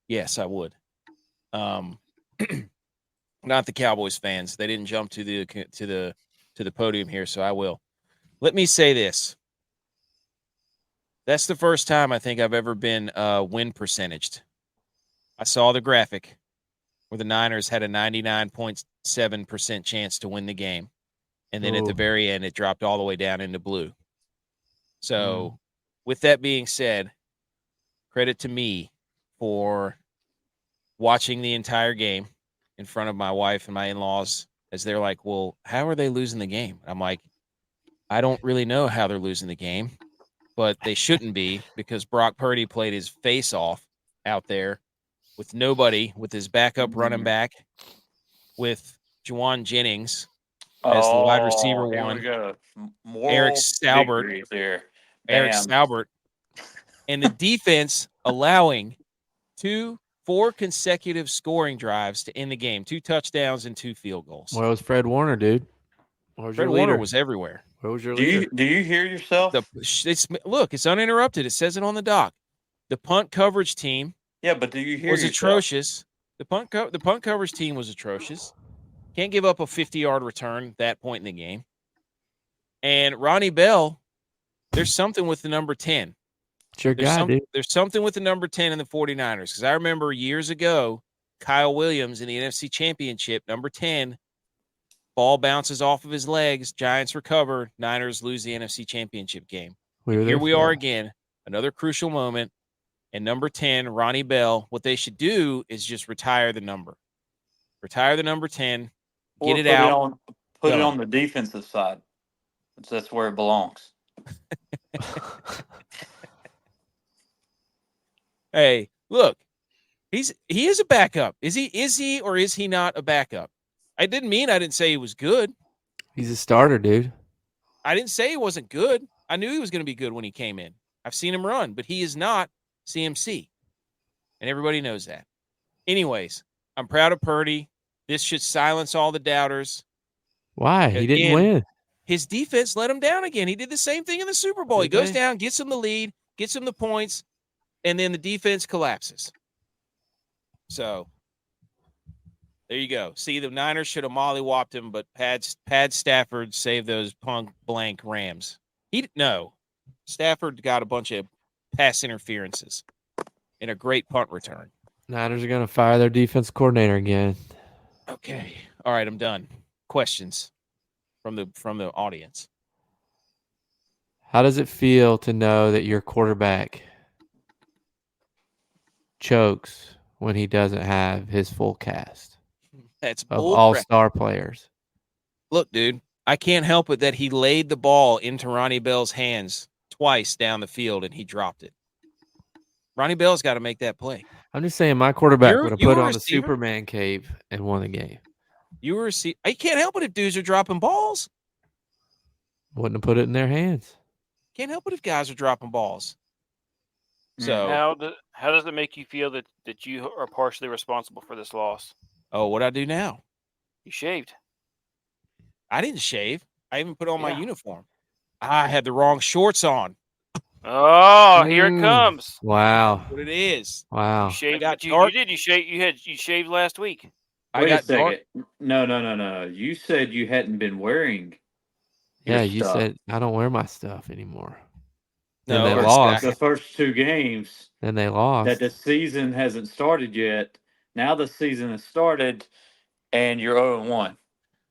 Yes, I would. Not the Cowboys fans. They didn't jump to the podium here, so I will. Let me say this. That's the first time I think I've ever been win percentaged. I saw the graphic where the Niners had a 99.7% chance to win the game. And then at the very end, it dropped all the way down into blue. So with that being said, credit to me for watching the entire game in front of my wife and my in-laws as they're like, well, how are they losing the game? I'm like, I don't really know how they're losing the game, but they shouldn't be because Brock Purdy played his face off out there with nobody, with his backup running back, with Juwan Jennings as the wide receiver one. Eric Staubert there. Eric Staubert. And the defense allowing 4 consecutive scoring drives to end the game, 2 touchdowns and 2 field goals. Where was Fred Warner, dude? Fred Warner was everywhere. Where was your leader? Do you hear yourself? It's uninterrupted. It says it on the dock. The punt coverage team but do you hear was yourself? atrocious. The punt coverage team was atrocious. Can't give up a 50-yard return at that point in the game. And Ronnie Bell, there's something with the number 10. It's your guy, dude. There's something with the number 10 in the 49ers because I remember years ago, Kyle Williams in the NFC Championship, number 10, ball bounces off of his legs, Giants recover, Niners lose the NFC Championship game. Here we are again, another crucial moment, and number 10, Ronnie Bell, what they should do is just retire the number. Retire the number 10, get it out. Put it on the defensive side. That's where it belongs. Hey, look, he is a backup. Is he or is he not a backup? I didn't say he was good. He's a starter, dude. I didn't say he wasn't good. I knew he was going to be good when he came in. I've seen him run, but he is not CMC. And everybody knows that. Anyways, I'm proud of Purdy. This should silence all the doubters. Why? He didn't win. His defense let him down again. He did the same thing in the Super Bowl. He goes down, gets him the lead, gets him the points, and then the defense collapses. So there you go. See, the Niners should have mollywopped him, but Pad Stafford saved those punk blank Rams. Stafford got a bunch of pass interferences and a great punt return. Niners are going to fire their defense coordinator again. Okay. All right, I'm done. Questions from the audience. How does it feel to know that your quarterback chokes when he doesn't have his full cast That's of all-star players? Look, dude, I can't help it that he laid the ball into Ronnie Bell's hands twice down the field and he dropped it. Ronnie Bell's got to make that play. I'm just saying my quarterback would have put on the receiver? Superman cape and won the game. I can't help it if dudes are dropping balls. Wouldn't have put it in their hands. Can't help it if guys are dropping balls. So how does it make you feel that you are partially responsible for this loss? what'd I do now? You shaved. I didn't shave. I even put on my Yeah. uniform. I had the wrong shorts on. Oh, here it comes. Wow. That's what it is. Wow. You shaved, got but you dark- did. You shaved last week. I Wait a got dark. second. No. You said you hadn't been wearing your Yeah, you stuff. said I don't wear my stuff anymore. No, they I said lost. The first 2 games And they that lost. the season hasn't started yet. Now the season has started, and you're 0-1.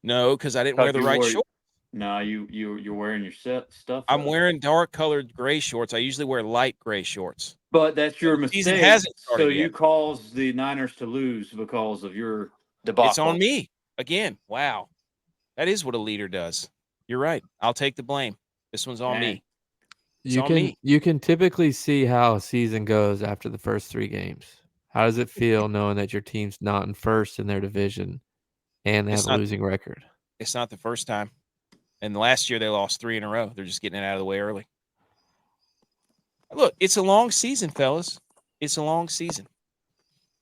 No, because I didn't wear the right shorts. No, you're wearing your stuff. I'm though. wearing dark colored gray shorts. I usually wear light gray shorts. But that's your The season mistake. hasn't started So yet. you caused the Niners to lose because of your debacle. It's on me again. Wow, that is what a leader does. You're right. I'll take the blame. This one's on me. It's on me. You can typically see how a season goes after the first 3 games. How does it feel knowing that your team's not in first in their division and they It's have a not- losing record? It's not the first time. And last year they lost 3 in a row. They're just getting it out of the way early. Look, it's a long season, fellas. It's a long season.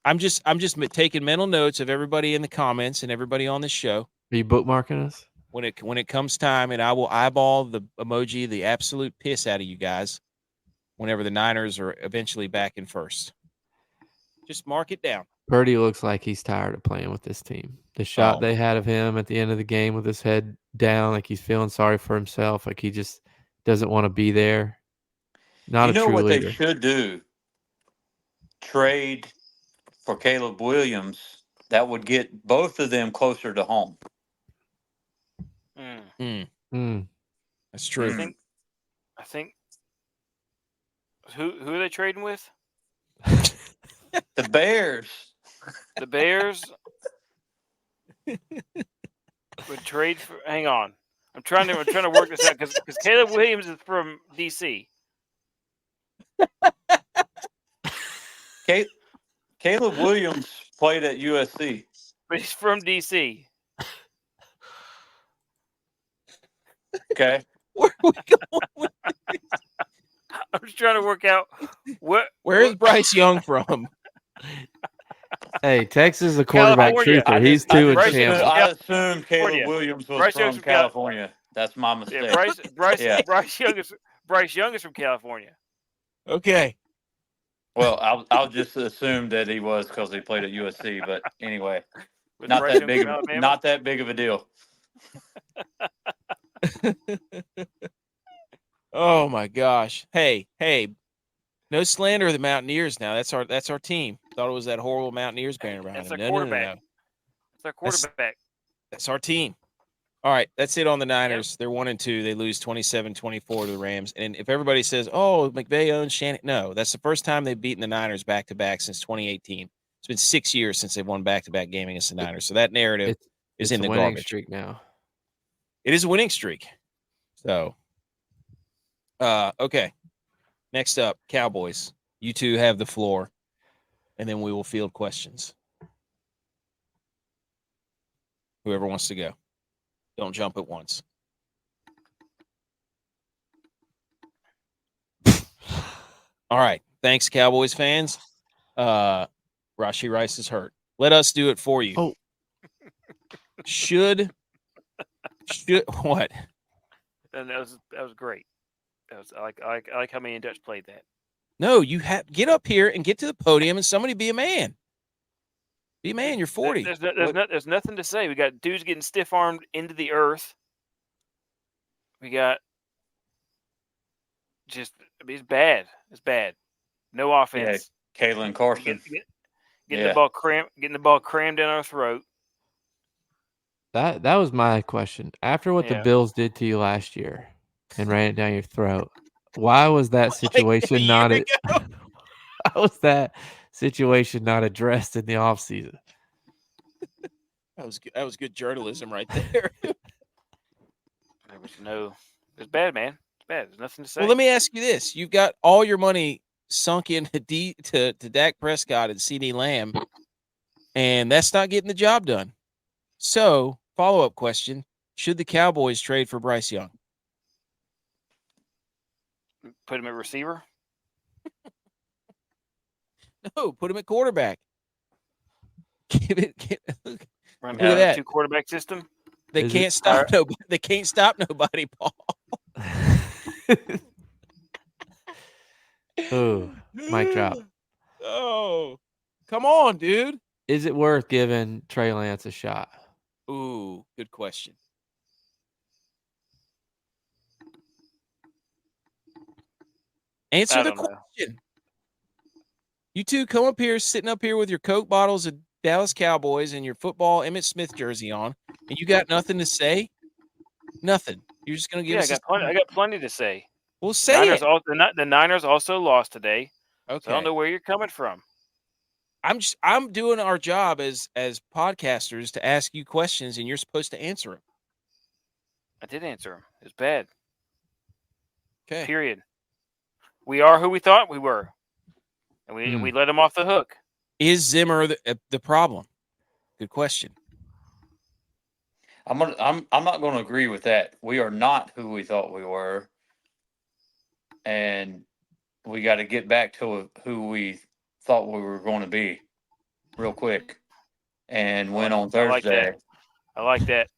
I'm just taking mental notes of everybody in the comments and everybody on this show. Are you bookmarking us? When it comes time, and I will eyeball the emoji, the absolute piss out of you guys whenever the Niners are eventually back in first. Just mark it down. Purdy looks like he's tired of playing with this team. The shot they had of him at the end of the game with his head down, like he's feeling sorry for himself, like he just doesn't want to be there. Not You a know true what leader. they should do? Trade for Caleb Williams. That would get both of them closer to home. That's true. I think. Who are they trading with? The Bears. The Bears would trade for. Hang on, I'm trying to work this out because Caleb Williams is from DC. Caleb Williams played at USC. But he's from DC. Okay. Where are we going with this? I'm just trying to work out Where is Bryce Young from? Hey, Texas is a quarterback California. truther. He's 2 in Bryce shambles. I assumed Caleb California. Williams was Bryce Young's from from Cal- California. That's my mistake. Yeah, Bryce Yeah. Young is from California. Okay. Well, I'll just assume that he was because he played at USC. But anyway, With not Bryce that Young big. from Alabama? Not that big of a deal. Oh my gosh. Hey. No slander of the Mountaineers now. That's our team. Thought it was that horrible Mountaineers banner behind That's them. their quarterback. That's their quarterback. That's our team. All right, that's it on the Niners. Yep. They're 1-2. They lose 27-24 to the Rams. And if everybody says, "Oh, McVay owns Shannon," no, that's the first time they've beaten the Niners back to back since 2018. It's been 6 years since they've won back to back game against the Niners. So that narrative is in the winning garbage. Streak now. It is a winning streak. So, okay. Next up, Cowboys. You two have the floor, and then we will field questions. Whoever wants to go. Don't jump at once. All right. Thanks, Cowboys fans. Rashee Rice is hurt. Let us do it for you. Oh. Should what? And that was great. I like how me and Dutch played that. No, you have get up here and get to the podium and somebody be a man. Be a man. You're 40. There's nothing to say. We got dudes getting stiff armed into the earth. We got it's bad. It's bad. No offense. Yeah, Kalen Carson getting the ball crammed down our throat. That was my question. After what the Bills did to you last year and ran it down your throat, why was that situation not addressed in the offseason? That was good journalism right there. It's bad, man. It's bad. There's nothing to say. Well, let me ask you this: you've got all your money sunk into to Dak Prescott and CeeDee Lamb, and that's not getting the job done. So, follow-up question: should the Cowboys trade for Bryce Young? Put him at receiver? No, put him at quarterback. Look Run at that. 2 quarterback system. They Is can't stop nobody. They can't stop nobody, Paul. Oh, mic drop. Oh, come on, dude. Is it worth giving Trey Lance a shot? Ooh, good question. Answer the question. You two come up here, sitting up here with your Coke bottles of Dallas Cowboys and your football Emmitt Smith jersey on, and you got nothing to say? Nothing. You're just going to give us I got plenty to say. Well, say it. The Niners also lost today. Okay. So I don't know where you're coming from. I'm doing our job as podcasters to ask you questions, and you're supposed to answer them. I did answer them. It was bad. Okay. Period. We are who we thought we were, and we let him off the hook. Is Zimmer the problem? Good question. I'm not going to agree with that. We are not who we thought we were, and we got to get back to who we thought we were going to be, real quick, and win on Thursday. I like that.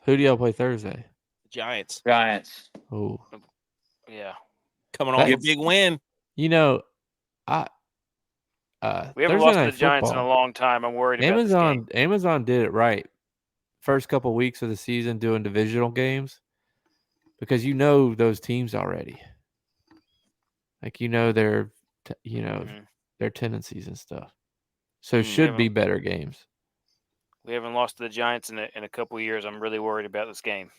Who do y'all play Thursday? Giants. Oh, yeah. Coming off a big win. You know, we haven't Thursday lost to Night the Giants Football, in a long time. I'm worried about this game. Amazon did it right. First couple weeks of the season doing divisional games because you know those teams already. Like you know their tendencies and stuff. So it should be better games. We haven't lost to the Giants in a couple of years. I'm really worried about this game.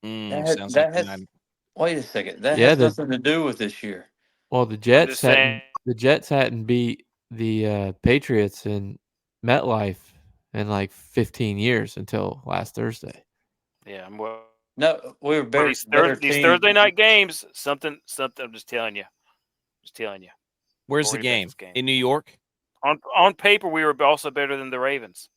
Wait a second. That has nothing to do with this year. Well, the Jets hadn't beat the Patriots in MetLife in like 15 years until last Thursday. Yeah, no, we were better. These Thursday night games, something. I'm just telling you. Where's the game? In New York? On paper, we were also better than the Ravens.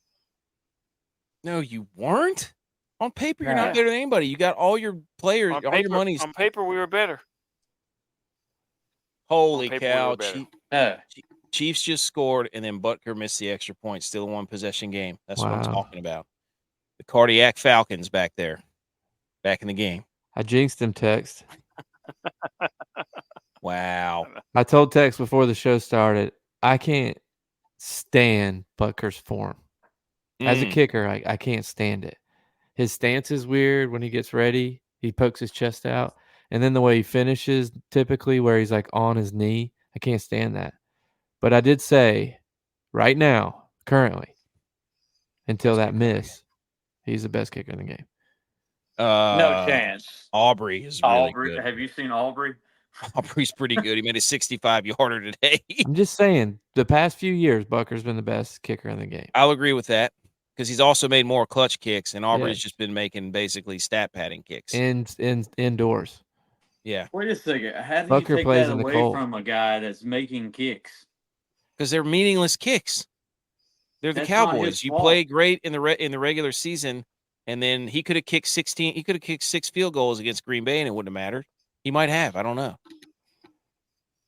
No, you weren't. On paper, you're not better than anybody. You got all your players, all your money. On paper, we were better. Holy cow! Chiefs just scored, and then Butker missed the extra point. Still a one-possession game. That's what I'm talking about. The cardiac Falcons back there, back in the game. I jinxed him, Tex. Wow. I told Tex before the show started, I can't stand Butker's form. As a kicker, I can't stand it. His stance is weird when he gets ready. He pokes his chest out. And then the way he finishes, typically where he's like on his knee, I can't stand that. But I did say, right now, currently, until that miss, he's the best kicker in the game. No chance. Aubrey is really good. Have you seen Aubrey? Aubrey's pretty good. He made a 65-yarder today. I'm just saying, the past few years, Butker's been the best kicker in the game. I'll agree with that because he's also made more clutch kicks, and Aubrey's just been making basically stat padding kicks. Indoors. Yeah. Wait a second. How do you take that away from a guy that's making kicks? Because they're meaningless kicks. They're the Cowboys. You play great in the regular season, and then he could have kicked 16. He could have kicked 6 field goals against Green Bay, and it wouldn't have mattered. He might have. I don't know.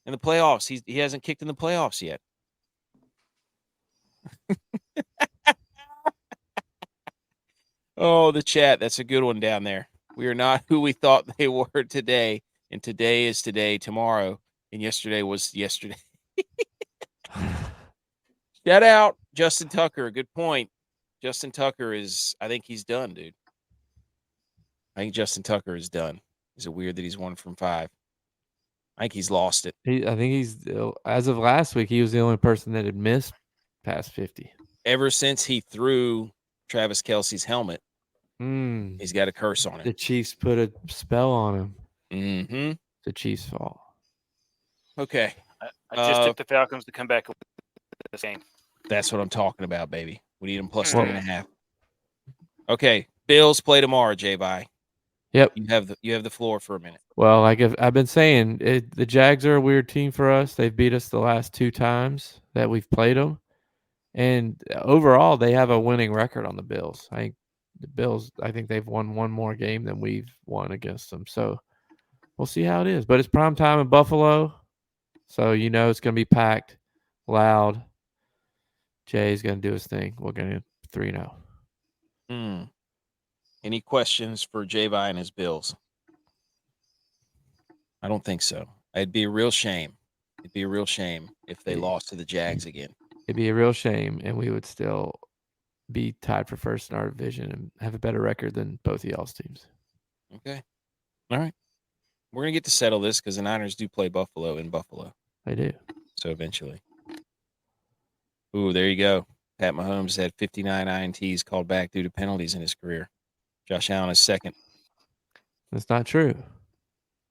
In the playoffs, he hasn't kicked in the playoffs yet. Oh, the chat. That's a good one down there. We are not who we thought they were today, and today is today, tomorrow, and yesterday was yesterday. Shout out Justin Tucker. Good point. Justin Tucker I think he's done, dude. I think Justin Tucker is done. Is it weird that he's 1 from 5? I think he's lost it. I think he's, as of last week, he was the only person that had missed past 50. Ever since he threw Travis Kelce's helmet, he's got a curse on it. The Chiefs put a spell on him. Mm-hmm. The Chiefs' fault. Okay. I just tipped the Falcons to come back with this game. That's what I'm talking about, baby. We need them plus 3.5. Okay. Bills play tomorrow, J-Bye. Yep. You have the floor for a minute. Well, like I've been saying, the Jags are a weird team for us. They've beat us the last 2 times that we've played them. And overall, they have a winning record on the Bills. I think they've won 1 more game than we've won against them. So we'll see how it is. But it's prime time in Buffalo. So it's going to be packed, loud. Jay's going to do his thing. We're going to 3-0. Any questions for J-Vi and his Bills? I don't think so. It'd be a real shame. It'd be a real shame if they lost to the Jags again. It'd be a real shame, and we would still be tied for first in our division and have a better record than both of y'all's teams. Okay. All right. We're going to get to settle this because the Niners do play Buffalo in Buffalo. They do. So eventually. Ooh, there you go. Pat Mahomes had 59 INTs called back due to penalties in his career. Josh Allen is second. That's not true.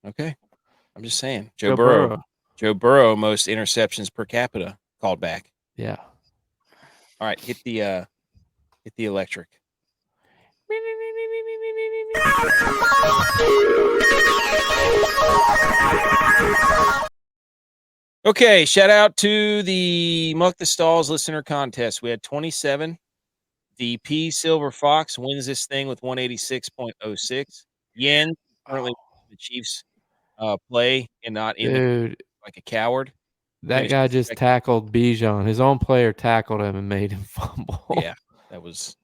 Okay. I'm just saying. Joe Burrow, most interceptions per capita called back. Yeah. All right, hit the electric. Okay, shout out to the Muck the Stalls listener contest. We had 27. The P Silver Fox wins this thing with 186.06. Yen currently the Chiefs play and not in the like a coward. That guy just tackled Bijan. His own player tackled him and made him fumble. Yeah, that was.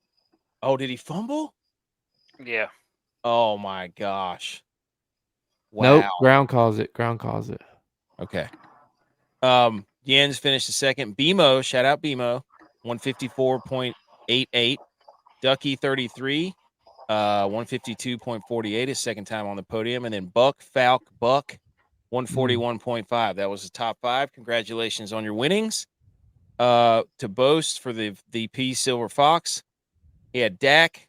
Oh, did he fumble? Yeah. Oh my gosh. Wow. Nope. Ground calls it. Okay. Jens finished the second. BMO, shout out BMO, 154.88. Ducky 33, 152.48, his second time on the podium. And then Buck 141.5. That was the top 5. Congratulations on your winnings. To boast for the P Silver Fox, he had Dak,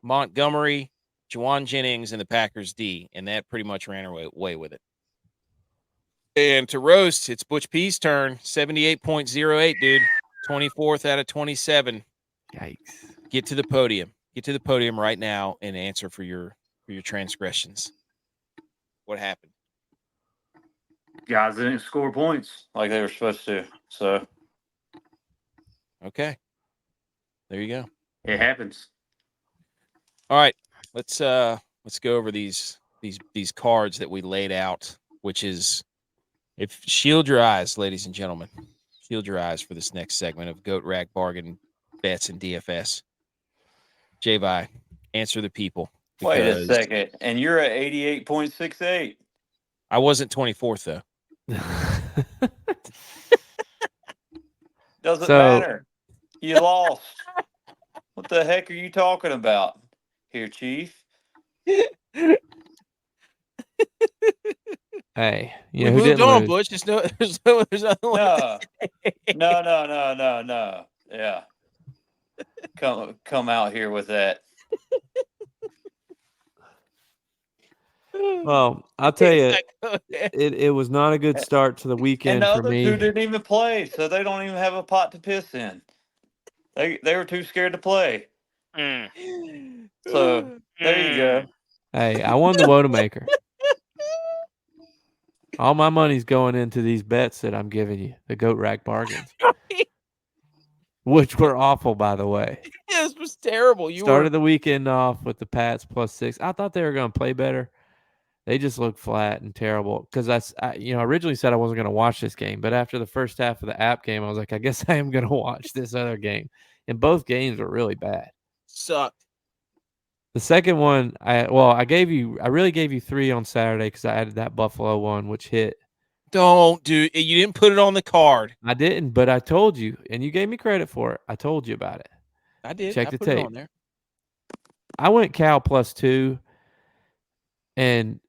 Montgomery, Juwan Jennings, and the Packers D, and that pretty much ran away with it. And to roast, it's Butch P's turn, 78.08, dude. 24th out of 27. Yikes. Get to the podium. Get to the podium right now and answer for your transgressions. What happened? Guys didn't score points like they were supposed to. So okay. There you go. It happens. All right. Let's go over these cards that we laid out, which is shield your eyes, ladies and gentlemen. Shield your eyes for this next segment of Goat Rack Bargain Bets and DFS. J-Vi, answer the people. Wait a second. And you're at 88.68. I wasn't 24th, though. Doesn't matter. You lost. What the heck are you talking about here, Chief? Hey, you know who didn't lose? Butch. There's nothing No. Yeah. Come out here with that. Well, I'll tell you, it was not a good start to the weekend for me. And the other two didn't even play, so they don't even have a pot to piss in. They were too scared to play. So there you go. Hey, I won the Wodamaker. All my money's going into these bets that I'm giving you, the Goat Rack bargains, which were awful, by the way. Yeah, this was terrible. You started the weekend off with the Pats +6. I thought they were going to play better. They just looked flat and terrible because I originally said I wasn't going to watch this game, but after the first half of the app game, I was like, I guess I am going to watch this other game. And both games were really bad. Sucked. The second one, I really gave you 3 on Saturday because I added that Buffalo one, which hit. You didn't put it on the card. I didn't, but I told you, and you gave me credit for it. I told you about it. I did. Check the tape. It on there. I went Cal +2, and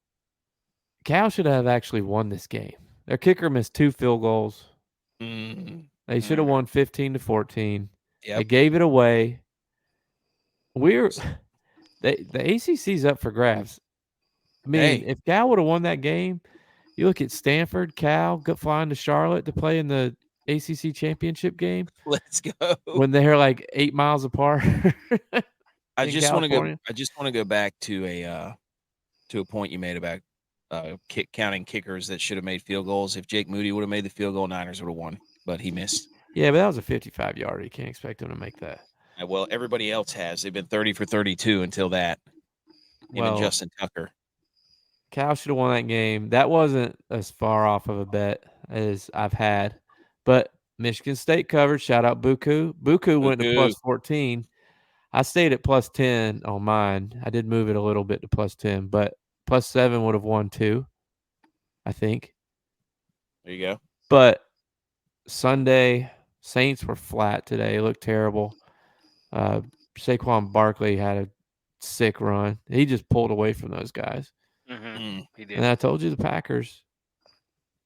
Cal should have actually won this game. Their kicker missed 2 field goals. They should have won 15-14. Yep. They gave it away. The ACC's up for grabs. I mean, if Cal would have won that game, you look at Stanford, Cal flying to Charlotte to play in the ACC championship game. Let's go. When they're like 8 miles apart. I just want to go back to a point you made about counting kickers that should have made field goals. If Jake Moody would have made the field goal, Niners would have won, but he missed. Yeah, but that was a 55-yarder. You can't expect him to make that. Well, everybody else has. They've been 30 for 32 until that. Even Justin Tucker. Cal should have won that game. That wasn't as far off of a bet as I've had. But Michigan State covered. Shout out Buku. Buku went to Buku. plus 14. I stayed at plus 10 on mine. I did move it a little bit to plus 10, but plus 7 would have won too, I think. There you go. But Sunday, Saints were flat today. It looked terrible. Saquon Barkley had a sick run. He just pulled away from those guys. Mm-hmm. He did. And I told you the Packers.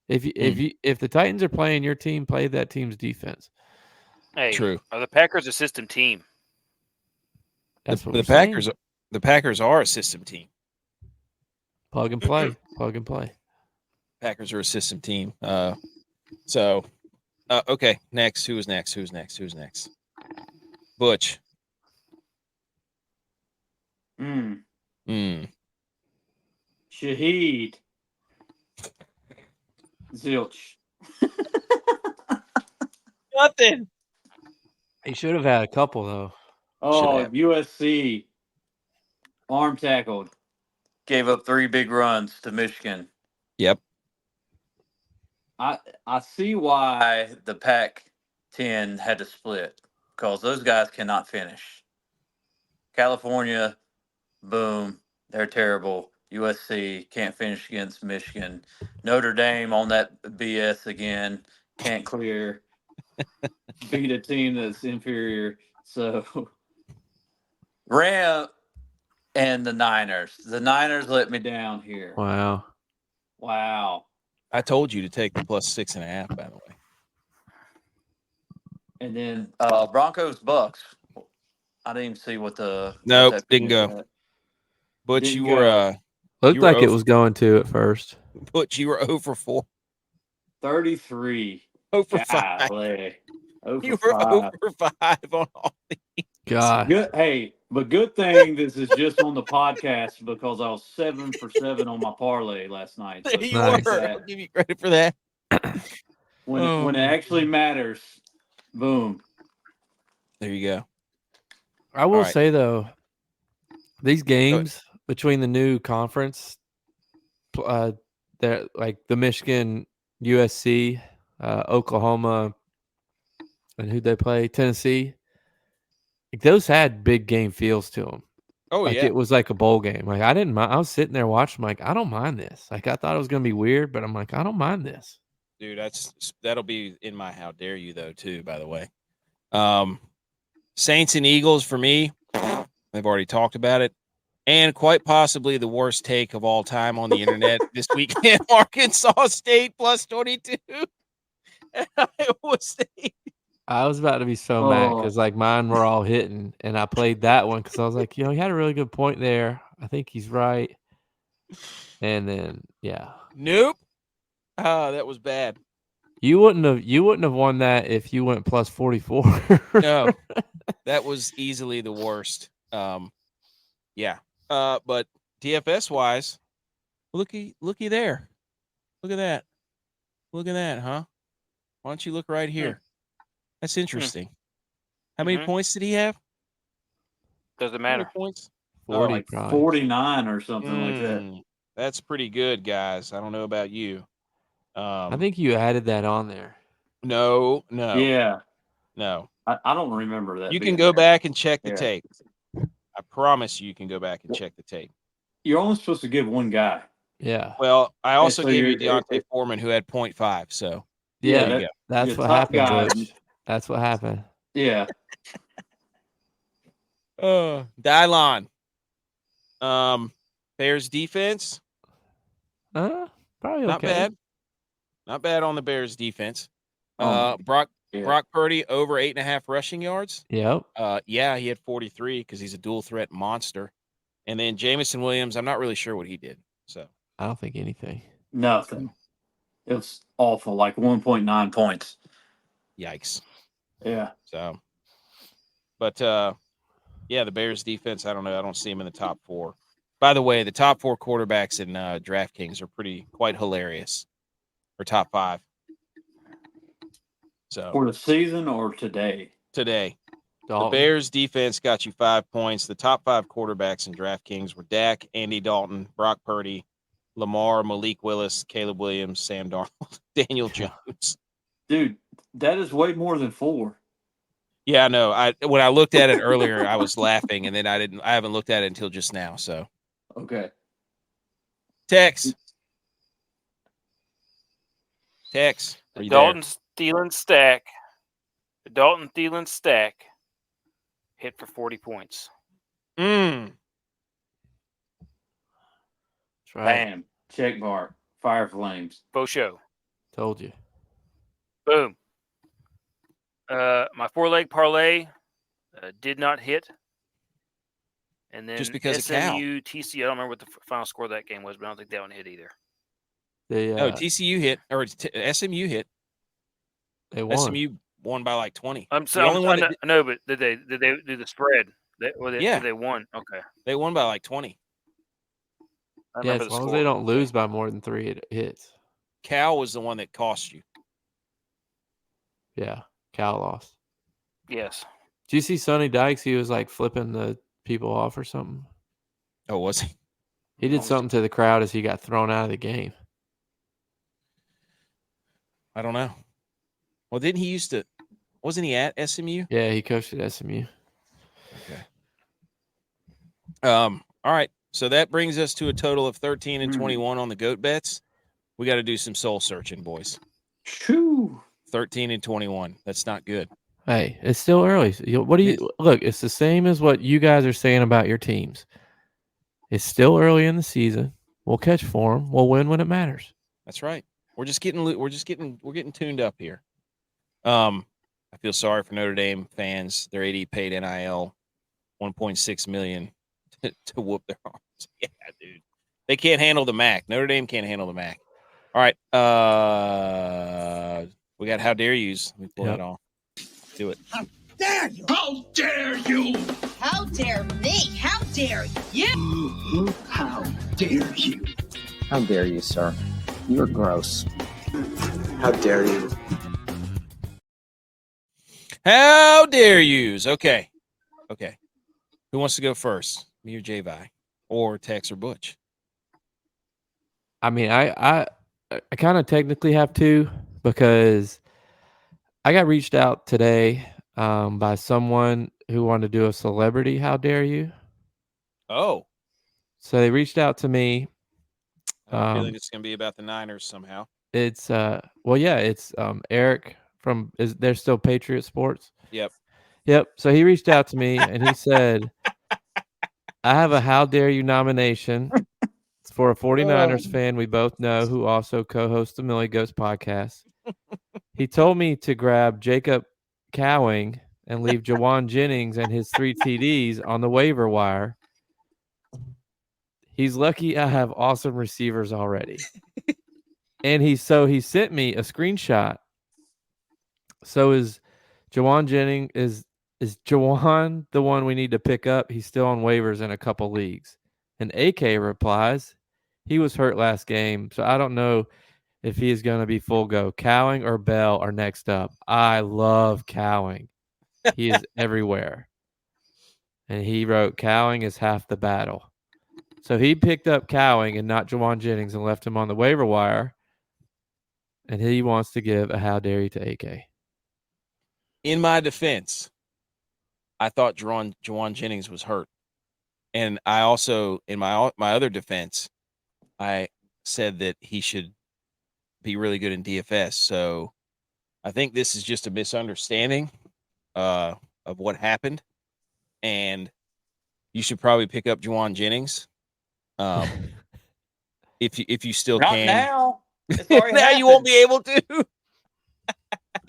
If the Titans are playing your team, play that team's defense. Hey, True. Are the Packers a system team? That's what The we're Packers. saying. The Packers are a system team. Plug and play. Plug and play. Packers are a system team. Okay. Next. Who's next? Butch. Shaheed. Zilch. Nothing. He should have had a couple though. Oh, have. USC. Arm tackled. Gave up 3 big runs to Michigan. Yep. I see why the Pac-10 had to split, because those guys cannot finish. California, boom, they're terrible. USC can't finish against Michigan. Notre Dame on that BS again, can't clear. Beat a team that's inferior. So Ram and the Niners. The Niners let me down here. Wow. I told you to take the plus 6.5. By the way. And then Broncos Bucks. I didn't even see what the Nope, what that didn't finish go. at. Butch, Didn't you go. were Looked You were like it 0 was going to at first. Butch, you were 0 for 4. 33. 0 for 5. Golly. 0 for You were 5. 0 for 5 on all these. God. Good thing this is just on the podcast, because I was 7 for 7 on my parlay last night. There you Nice. were. I'll give you credit for that. When it actually matters, boom. There you go. I will right. say though, these games between the new conference, they're like the Michigan, USC, Oklahoma, and who'd they play? Tennessee. Like, those had big game feels to them. Oh, Like yeah. it was like a bowl game. Like I didn't mind. I was sitting there watching. Like I don't mind this. Like I thought it was gonna be weird, but I'm like I don't mind this. Dude, that'll be in my how dare you though too, by the way. Saints and Eagles for me, I've already talked about it. And quite possibly the worst take of all time on the internet this weekend. Arkansas State plus 22. Iowa State. I was about to be so mad because like mine were all hitting, and I played that one because I was like, he had a really good point there. I think he's right. And then Nope. That was bad. You wouldn't have won that if you went plus 44. No, that was easily the worst. Yeah. But DFS wise, looky there. Look at that. Look at that, huh? Why don't you look right here? That's interesting. How many points did he have? Doesn't matter. Points? 40, like probably. 49 or something like that. That's pretty good, guys. I don't know about you. I think you added that on there. No. Yeah. No. I don't remember that. You can go back and check the tape. I promise you can go back and check the tape. You're only supposed to give one guy. Yeah. Well, I also so gave you Deontay Foreman, who had 0.5. So that's what happened, Butch. That's what happened. Yeah. DYLON. Bears defense. Probably okay. Not bad. Not bad on the Bears defense. Brock Purdy over 8.5 rushing yards. Yep. He had 43 because he's a dual threat monster. And then Jamison Williams, I'm not really sure what he did. So I don't think anything. Nothing. It was awful, like 1.9 points. Yikes. Yeah. So, but the Bears defense, I don't know. I don't see him in the top 4. By the way, the top 4 quarterbacks in DraftKings are quite hilarious. Or top 5. So for the season or today? Today. Dalton. The Bears defense got you 5 points. The top 5 quarterbacks in DraftKings were Dak, Andy Dalton, Brock Purdy, Lamar, Malik Willis, Caleb Williams, Sam Darnold, Daniel Jones. Dude, That is way more than 4. Yeah, I know. When I looked at it earlier, I was laughing, and then I haven't looked at it until just now. So, Okay. Tex, are The you Dalton Thielen stack. The Dalton Thielen stack hit for 40 points. there? That's right. Bam. Check mark. Fire flames. Faux show. Told you. Boom. My 4-leg parlay did not hit. And then Just because of Cal. SMU, TCU, I don't remember what the final score of that game was, but I don't think that one hit either. No, TCU hit, or SMU hit. They won. SMU won by like 20. I know, but did they do the spread? Yeah. They won. Okay. They won by like 20. I Yeah, remember as the long as score. they don't lose by more than 3 hits. Cal was the one that cost you. Yeah, Cal lost. Yes. Did you see Sonny Dykes? He was like flipping the people off or something. Oh, was he? He did something to the crowd as he got thrown out of the game. I don't know. Well, didn't he used to? Wasn't he at SMU? Yeah, he coached at SMU. Okay. All right. So that brings us to a total of 13 and 21 on the GOAT bets. We got to do some soul searching, boys. Shoo. 13 and 21. That's not good. Hey, it's still early. What do you look? It's the same as what you guys are saying about your teams. It's still early in the season. We'll catch form. We'll win when it matters. That's right. We're getting tuned up here. I feel sorry for Notre Dame fans. Their AD paid NIL $1.6 million to whoop their arms. Yeah, dude. They can't handle the MAC. Notre Dame can't handle the MAC. All right. We got how dare yous. Let me pull that off. Do it. How dare you? How dare you? How dare me? How dare you? How dare you? How dare you, sir? You're gross. How dare you? How dare yous? Okay. Who wants to go first? Me or J-Vi? Or Tex or Butch? I mean, I kind of technically have to because I got reached out today by someone who wanted to do a celebrity How Dare You. Oh. So they reached out to me. I have a feeling it's going to be about the Niners somehow. It's it's Eric from they're still Patriot Sports. Yep. So he reached out to me and he said, I have a How Dare You nomination. It's for a 49ers fan we both know who also co-hosts the Millie Ghost podcast. He told me to grab Jacob Cowing and leave Jawan Jennings and his 3 TDs on the waiver wire. He's lucky I have awesome receivers already. And he sent me a screenshot. So is Jawan Jennings is Jawan the one we need to pick up? He's still on waivers in a couple leagues. And AK replies, he was hurt last game, so I don't know if he is going to be full go. Cowing or Bell are next up. I love Cowing. He is everywhere. And he wrote, Cowing is half the battle. So he picked up Cowing and not Jawan Jennings and left him on the waiver wire. And he wants to give a how dare you to AK. In my defense, I thought Jawan Jennings was hurt. And I also, in my other defense, I said that he should be really good in DFS. So I think this is just a misunderstanding of what happened. And you should probably pick up Jawan Jennings. If you still Not can. now. It's already now happened. You won't be able to.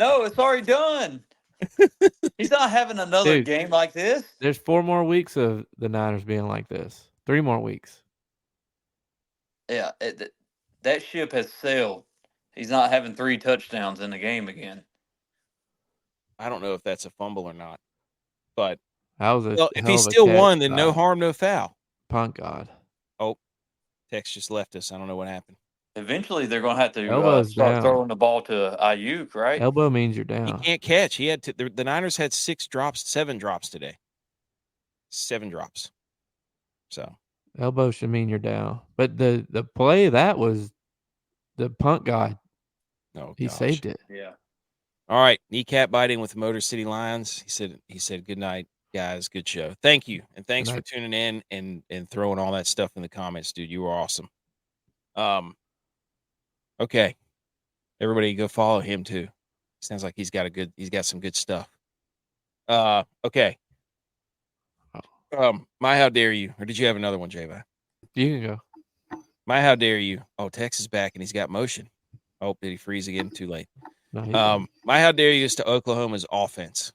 No, it's already done. He's not having another game like this. There's 4 more weeks of the Niners being like this. 3 more weeks. Yeah, that ship has sailed. He's not having 3 touchdowns in the game again. I don't know if that's a fumble or not. But if he still won, then no harm, no foul. Punt God. Oh, Tex just left us. I don't know what happened. Eventually, they're going to have to start throwing the ball to Ayuk, right? Elbow means you're down. He can't catch. He had to. The Niners had 7 drops today. 7 drops. So elbow should mean you're down. But the play of that was the punt guy. Oh, he saved it. Yeah. All right, kneecap biting with the Motor City Lions. He said good night, guys. Good show. Thank you, and thanks for tuning in and throwing all that stuff in the comments, dude. You were awesome. Okay, everybody go follow him too. Sounds like he's got some good stuff. Okay. My how dare you? Or did you have another one, J-Vi? You can go. My how dare you? Oh, Tex is back and he's got motion. Oh, did he freeze again? Too late. No, my how dare you is to Oklahoma's offense.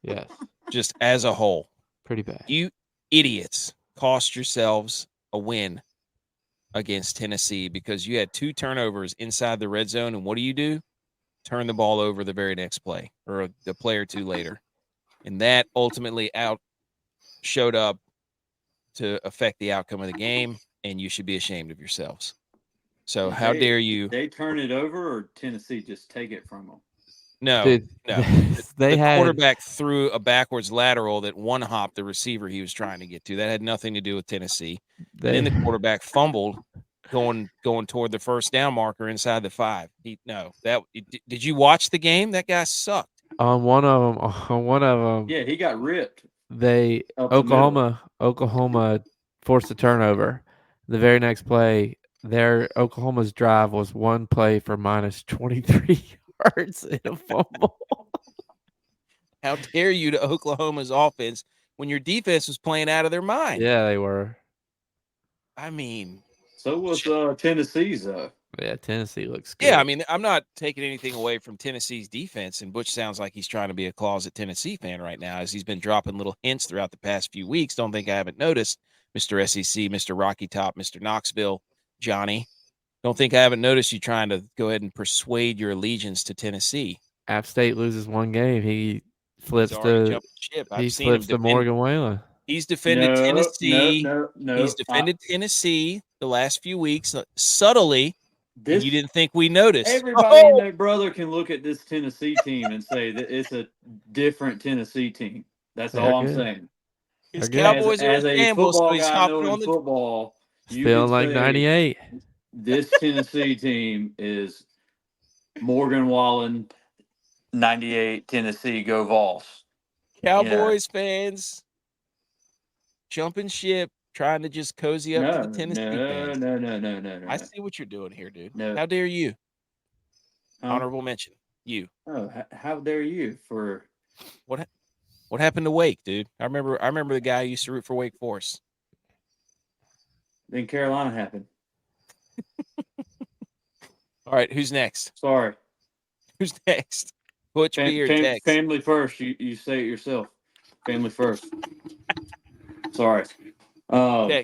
Yes. Just as a whole. Pretty bad. You idiots cost yourselves a win against Tennessee because you had 2 turnovers inside the red zone. And what do? Turn the ball over the very next play or the play or 2 later. And that ultimately showed up to affect the outcome of the game, and you should be ashamed of yourselves. So how dare you? They turn it over, or Tennessee just take it from them? No, Dude, no. The quarterback threw a backwards lateral that one-hopped the receiver he was trying to get to. That had nothing to do with Tennessee. And then the quarterback fumbled going toward the first down marker inside the 5. Did you watch the game? That guy sucked. On one of them. Yeah, he got ripped. Oklahoma forced a turnover. The very next play, Oklahoma's drive was 1 play for minus 23 yards in a fumble. How dare you to Oklahoma's offense when your defense was playing out of their mind? Yeah, they were. I mean, so was Tennessee's though. Yeah, Tennessee looks good. Yeah, I mean, I'm not taking anything away from Tennessee's defense, and Butch sounds like he's trying to be a closet Tennessee fan right now as he's been dropping little hints throughout the past few weeks. Don't think I haven't noticed, Mr. SEC, Mr. Rocky Top, Mr. Knoxville, Johnny. Don't think I haven't noticed you trying to go ahead and persuade your allegiance to Tennessee. App State loses 1 game. He flips the Morgan Whalen. He's defended Tennessee. No. He's defended Tennessee the last few weeks subtly. You didn't think we noticed. Everybody and their brother can look at this Tennessee team and say that it's a different Tennessee team. That's all I'm saying. His Cowboys are as a shambles, so he's hopping on the football. Feeling like 98. This Tennessee team is Morgan Wallen, 98 Tennessee, go Vols. Cowboys fans jumping ship, trying to just cozy up to the Tennessee fans. No. I see what you're doing here, dude. No. How dare you? Honorable mention. You. Oh, how dare you for what happened to Wake, dude? I remember the guy who used to root for Wake Forest. Then Carolina happened. All right, who's next? Sorry. Who's next? ButchP or Tex? Family first. You say it yourself. Family first. Sorry. Go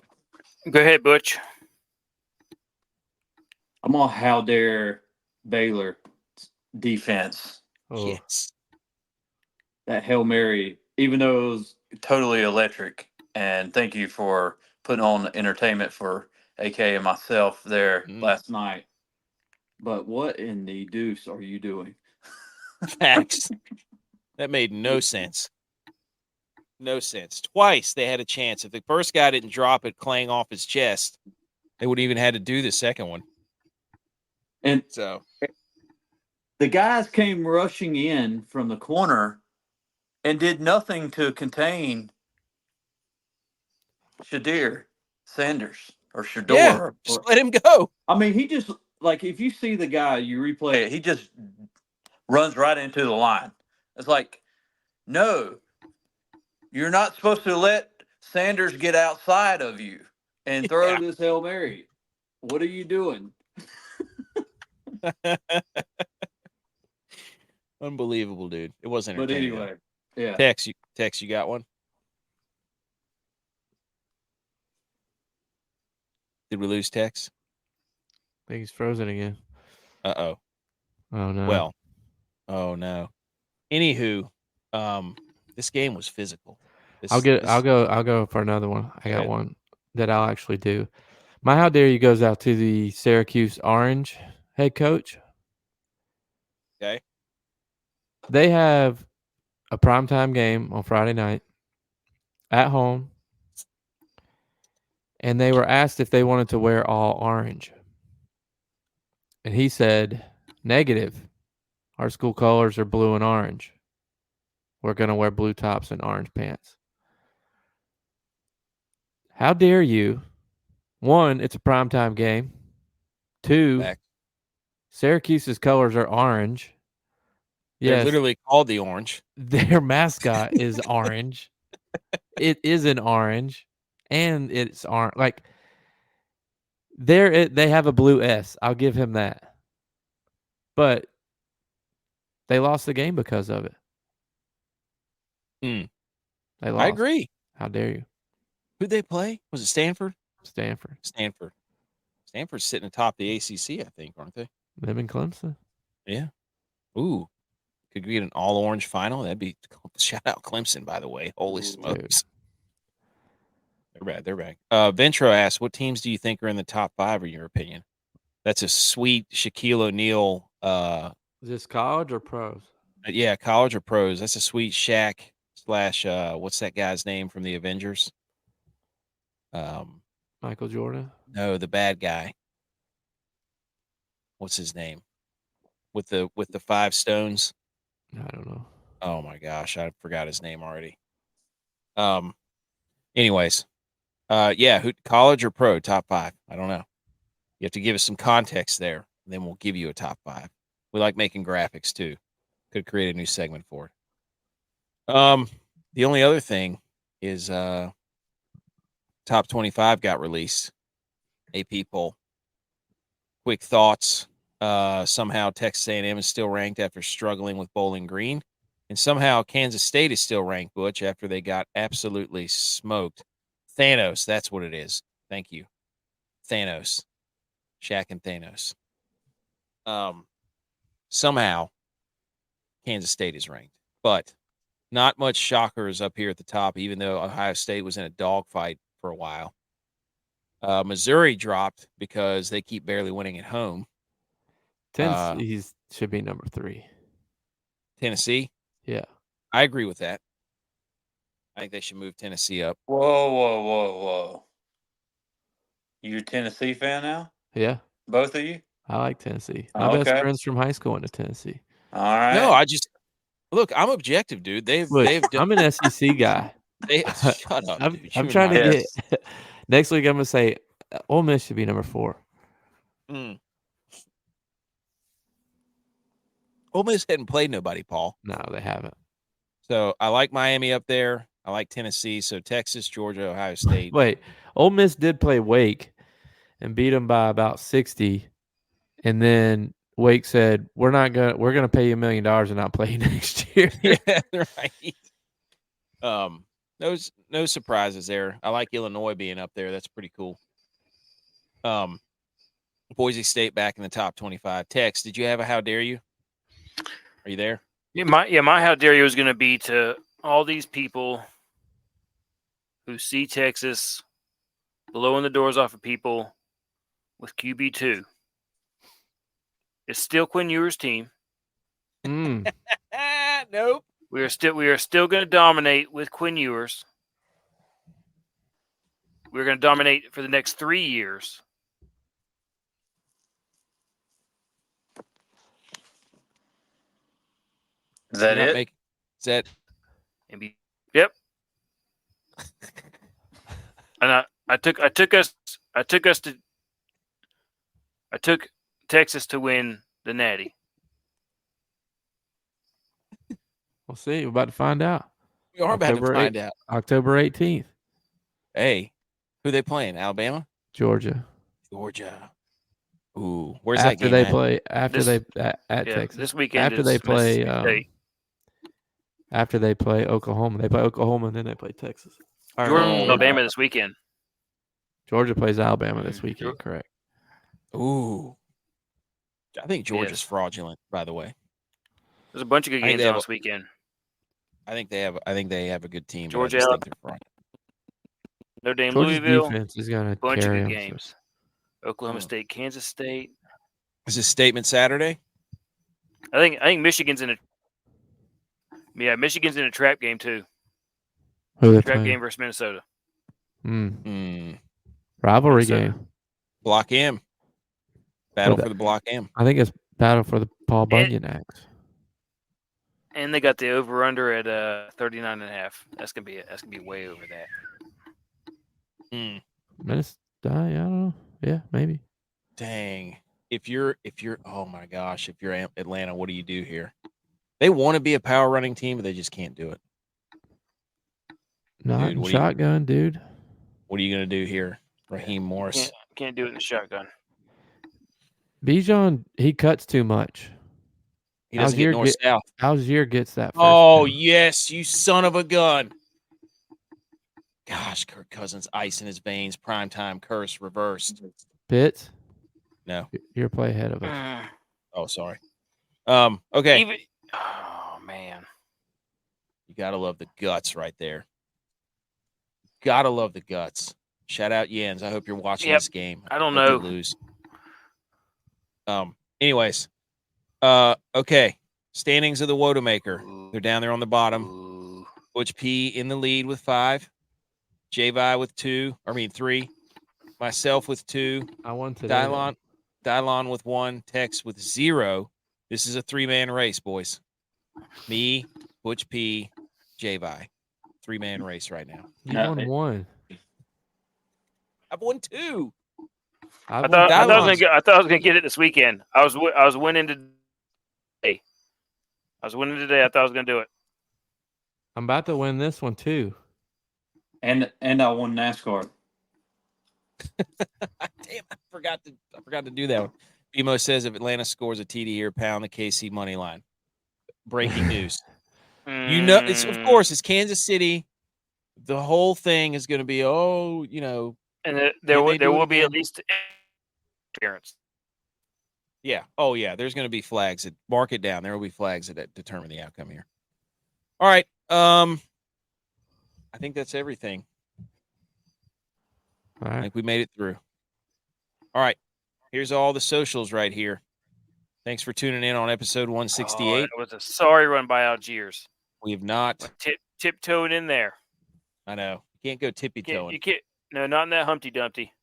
ahead, Butch. I'm on how dare Baylor defense. Oh. Yes. That Hail Mary, even though it was totally electric. And thank you for putting on entertainment for AK and myself there last night. But what in the deuce are you doing? Facts. That made no sense. No sense. Twice they had a chance. If the first guy didn't drop it clang off his chest, they wouldn't even had to do the second one. And so the guys came rushing in from the corner and did nothing to contain Shedeur Sanders or Shedeur. Yeah, just let him go. I mean, he just, like, if you see the guy, you replay it, he just runs right into the line. It's like, no, you're not supposed to let Sanders get outside of you and throw this Hail Mary. What are you doing? Unbelievable, dude. It wasn't. But anyway, yeah. Tex, you got one? Did we lose Tex? I think he's frozen again. Uh-oh. Oh no. Well, oh no. Anywho, this game was physical. I'll go for another one. I got one that I'll actually do. My how dare you goes out to the Syracuse Orange head coach. Okay. They have a primetime game on Friday night at home, and they were asked if they wanted to wear all orange. And he said, negative. Our school colors are blue and orange. We're going to wear blue tops and orange pants. How dare you? One, it's a primetime game. Two, Syracuse's colors are orange. They're Yes, literally called the Orange. their mascot is orange. It is an orange, and it's orange. Like, they have a blue S. I'll give him that. But they lost the game because of it. They lost. I agree. How dare you? Who'd they play? Was it Stanford? Stanford. Stanford's sitting atop the ACC, I think, aren't they? Them and Clemson. Yeah. Ooh. Could we get an all-orange final? That'd be shout out Clemson, by the way. Holy smokes. They're back. Ventro asks, what teams do you think are in the top 5 in your opinion? That's a sweet Shaquille O'Neal. Is this college or pros? Yeah, college or pros. That's a sweet Shaq / what's that guy's name from the Avengers? Michael Jordan? No, the bad guy. What's his name? With the 5 stones? I don't know. Oh my gosh, I forgot his name already. Anyways, yeah, college or pro, top 5. I don't know. You have to give us some context there, and then we'll give you a top 5. We like making graphics too. Could create a new segment for it. The only other thing is top 25 got released. AP poll. Quick thoughts. Somehow Texas A&M is still ranked after struggling with Bowling Green. And somehow Kansas State is still ranked, Butch, after they got absolutely smoked. Thanos, that's what it is. Thank you. Thanos. Shaq and Thanos. Somehow Kansas State is ranked. But not much shockers up here at the top, even though Ohio State was in a dogfight for a while. Missouri dropped because they keep barely winning at home. Tennessee should be number 3. Tennessee? Yeah. I agree with that. I think they should move Tennessee up. Whoa. You a Tennessee fan now? Yeah. Both of you? I like Tennessee. My best friends from high school went to Tennessee. All right. No, look, I'm objective, dude. They've done, I'm an SEC guy. Shut up. I'm trying to get next week I'm gonna say Ole Miss should be number 4. Ole Miss hadn't played nobody, Paul. No, they haven't. So I like Miami up there. I like Tennessee. So Texas, Georgia, Ohio State. Wait, Ole Miss did play Wake and beat them by about 60, and then Wake said, we're gonna pay you $1 million and not play you next year. Yeah, right. No surprises there. I like Illinois being up there. That's pretty cool. Boise State back in the top 25. Tex, did you have a how dare you? Are you there? Yeah, my how dare you is going to be to all these people who see Texas blowing the doors off of people with QB2. It's still Quinn Ewers' team. Nope. We are still going to dominate with Quinn Ewers. We're going to dominate for the next 3 years. Is that it? Is that? Yep. And I took Texas to win the Natty. We'll see. We're about to find out. We are about to find out. October 18th. Hey, who they playing? Alabama? Georgia. Ooh, where's that game at Texas. This weekend after they play Oklahoma. They play Oklahoma and then they play Texas. Georgia Alabama this weekend. Georgia plays Alabama this weekend, correct. Ooh. I think Georgia's fraudulent, by the way. There's a bunch of good games on this weekend. I think they have a good team. Georgia, Notre Dame, Georgia's Louisville. Defense is going to bunch of carry good them, games. Oklahoma State, Kansas State. Is this statement Saturday? I think Michigan's in a trap game too. Who they trap playing? Game versus Minnesota. Rivalry game. Block M. Battle for the Block M. I think it's battle for the Paul Bunyan axe. And they got the over under at 39.5. That's gonna be way over that. Minnesota, I don't know. Yeah, maybe. Dang. If you're oh my gosh, if you're Atlanta, what do you do here? They want to be a power running team, but they just can't do it. Not in shotgun, dude. What are you going to do here, Raheem Morris? Can't do it in the shotgun. Bijan, he cuts too much. He doesn't get north-south. Algier gets that first Oh, down. yes, you son of a gun. Gosh, Kirk Cousins, ice in his veins, primetime curse reversed. Pitts? No. You're a play ahead of us. Oh, sorry. Okay. Oh, man. You got to love the guts right there. Got to love the guts. Shout out Jens. I hope you're watching this game. I don't know. Lose. Anyways. Okay. Standings of the Wodamaker. They're down there on the bottom. ButchP in the lead with 5. J-Vi with 3. Myself with 2. I won today. DYLON with 1. Tex with 0. This is a 3-man race, boys. Me, ButchP, J-Vi. 3-man race right now. You won 1. I've won 2. I thought I was gonna get it this weekend. I was winning today. I thought I was gonna do it. I'm about to win this one too. And I won NASCAR. Damn, I forgot to do that one. BMO says if Atlanta scores a TD here, pound the KC money line. Breaking news. You know, it's Kansas City. The whole thing is going to be, and there will be at least appearance. Yeah. Oh, yeah. There's going to be flags that mark it down. There will be flags that determine the outcome here. All right. I think that's everything. All right. I think we made it through. All right. Here's all the socials right here. Thanks for tuning in on episode 168. It was a sorry run by Algiers. We have not tiptoed in there. I know. You can't go tippy-toeing. You can't. No, not in that Humpty Dumpty.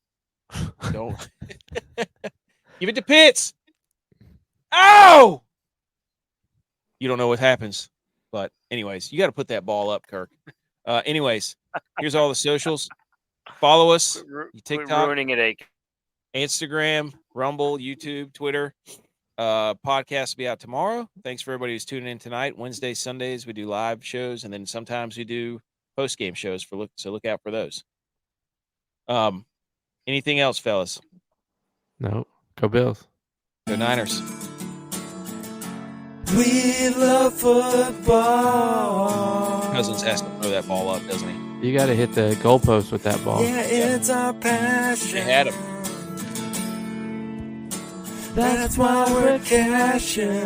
Don't. Give it to Pitts. Oh! You don't know what happens. But anyways, you got to put that ball up, Kirk. Anyways, here's all the socials. Follow us. TikTok. Ruining it, Instagram, Rumble, YouTube, Twitter. Podcast will be out tomorrow. Thanks for everybody who's tuning in tonight. Wednesdays, Sundays, we do live shows, and then sometimes we do post-game shows so look out for those. Anything else, fellas? No. Go Bills. Go Niners. We love football. Cousins has to throw that ball up, doesn't he? You got to hit the goalpost with that ball. Yeah, it's our passion. They had him. That's why we're cashing.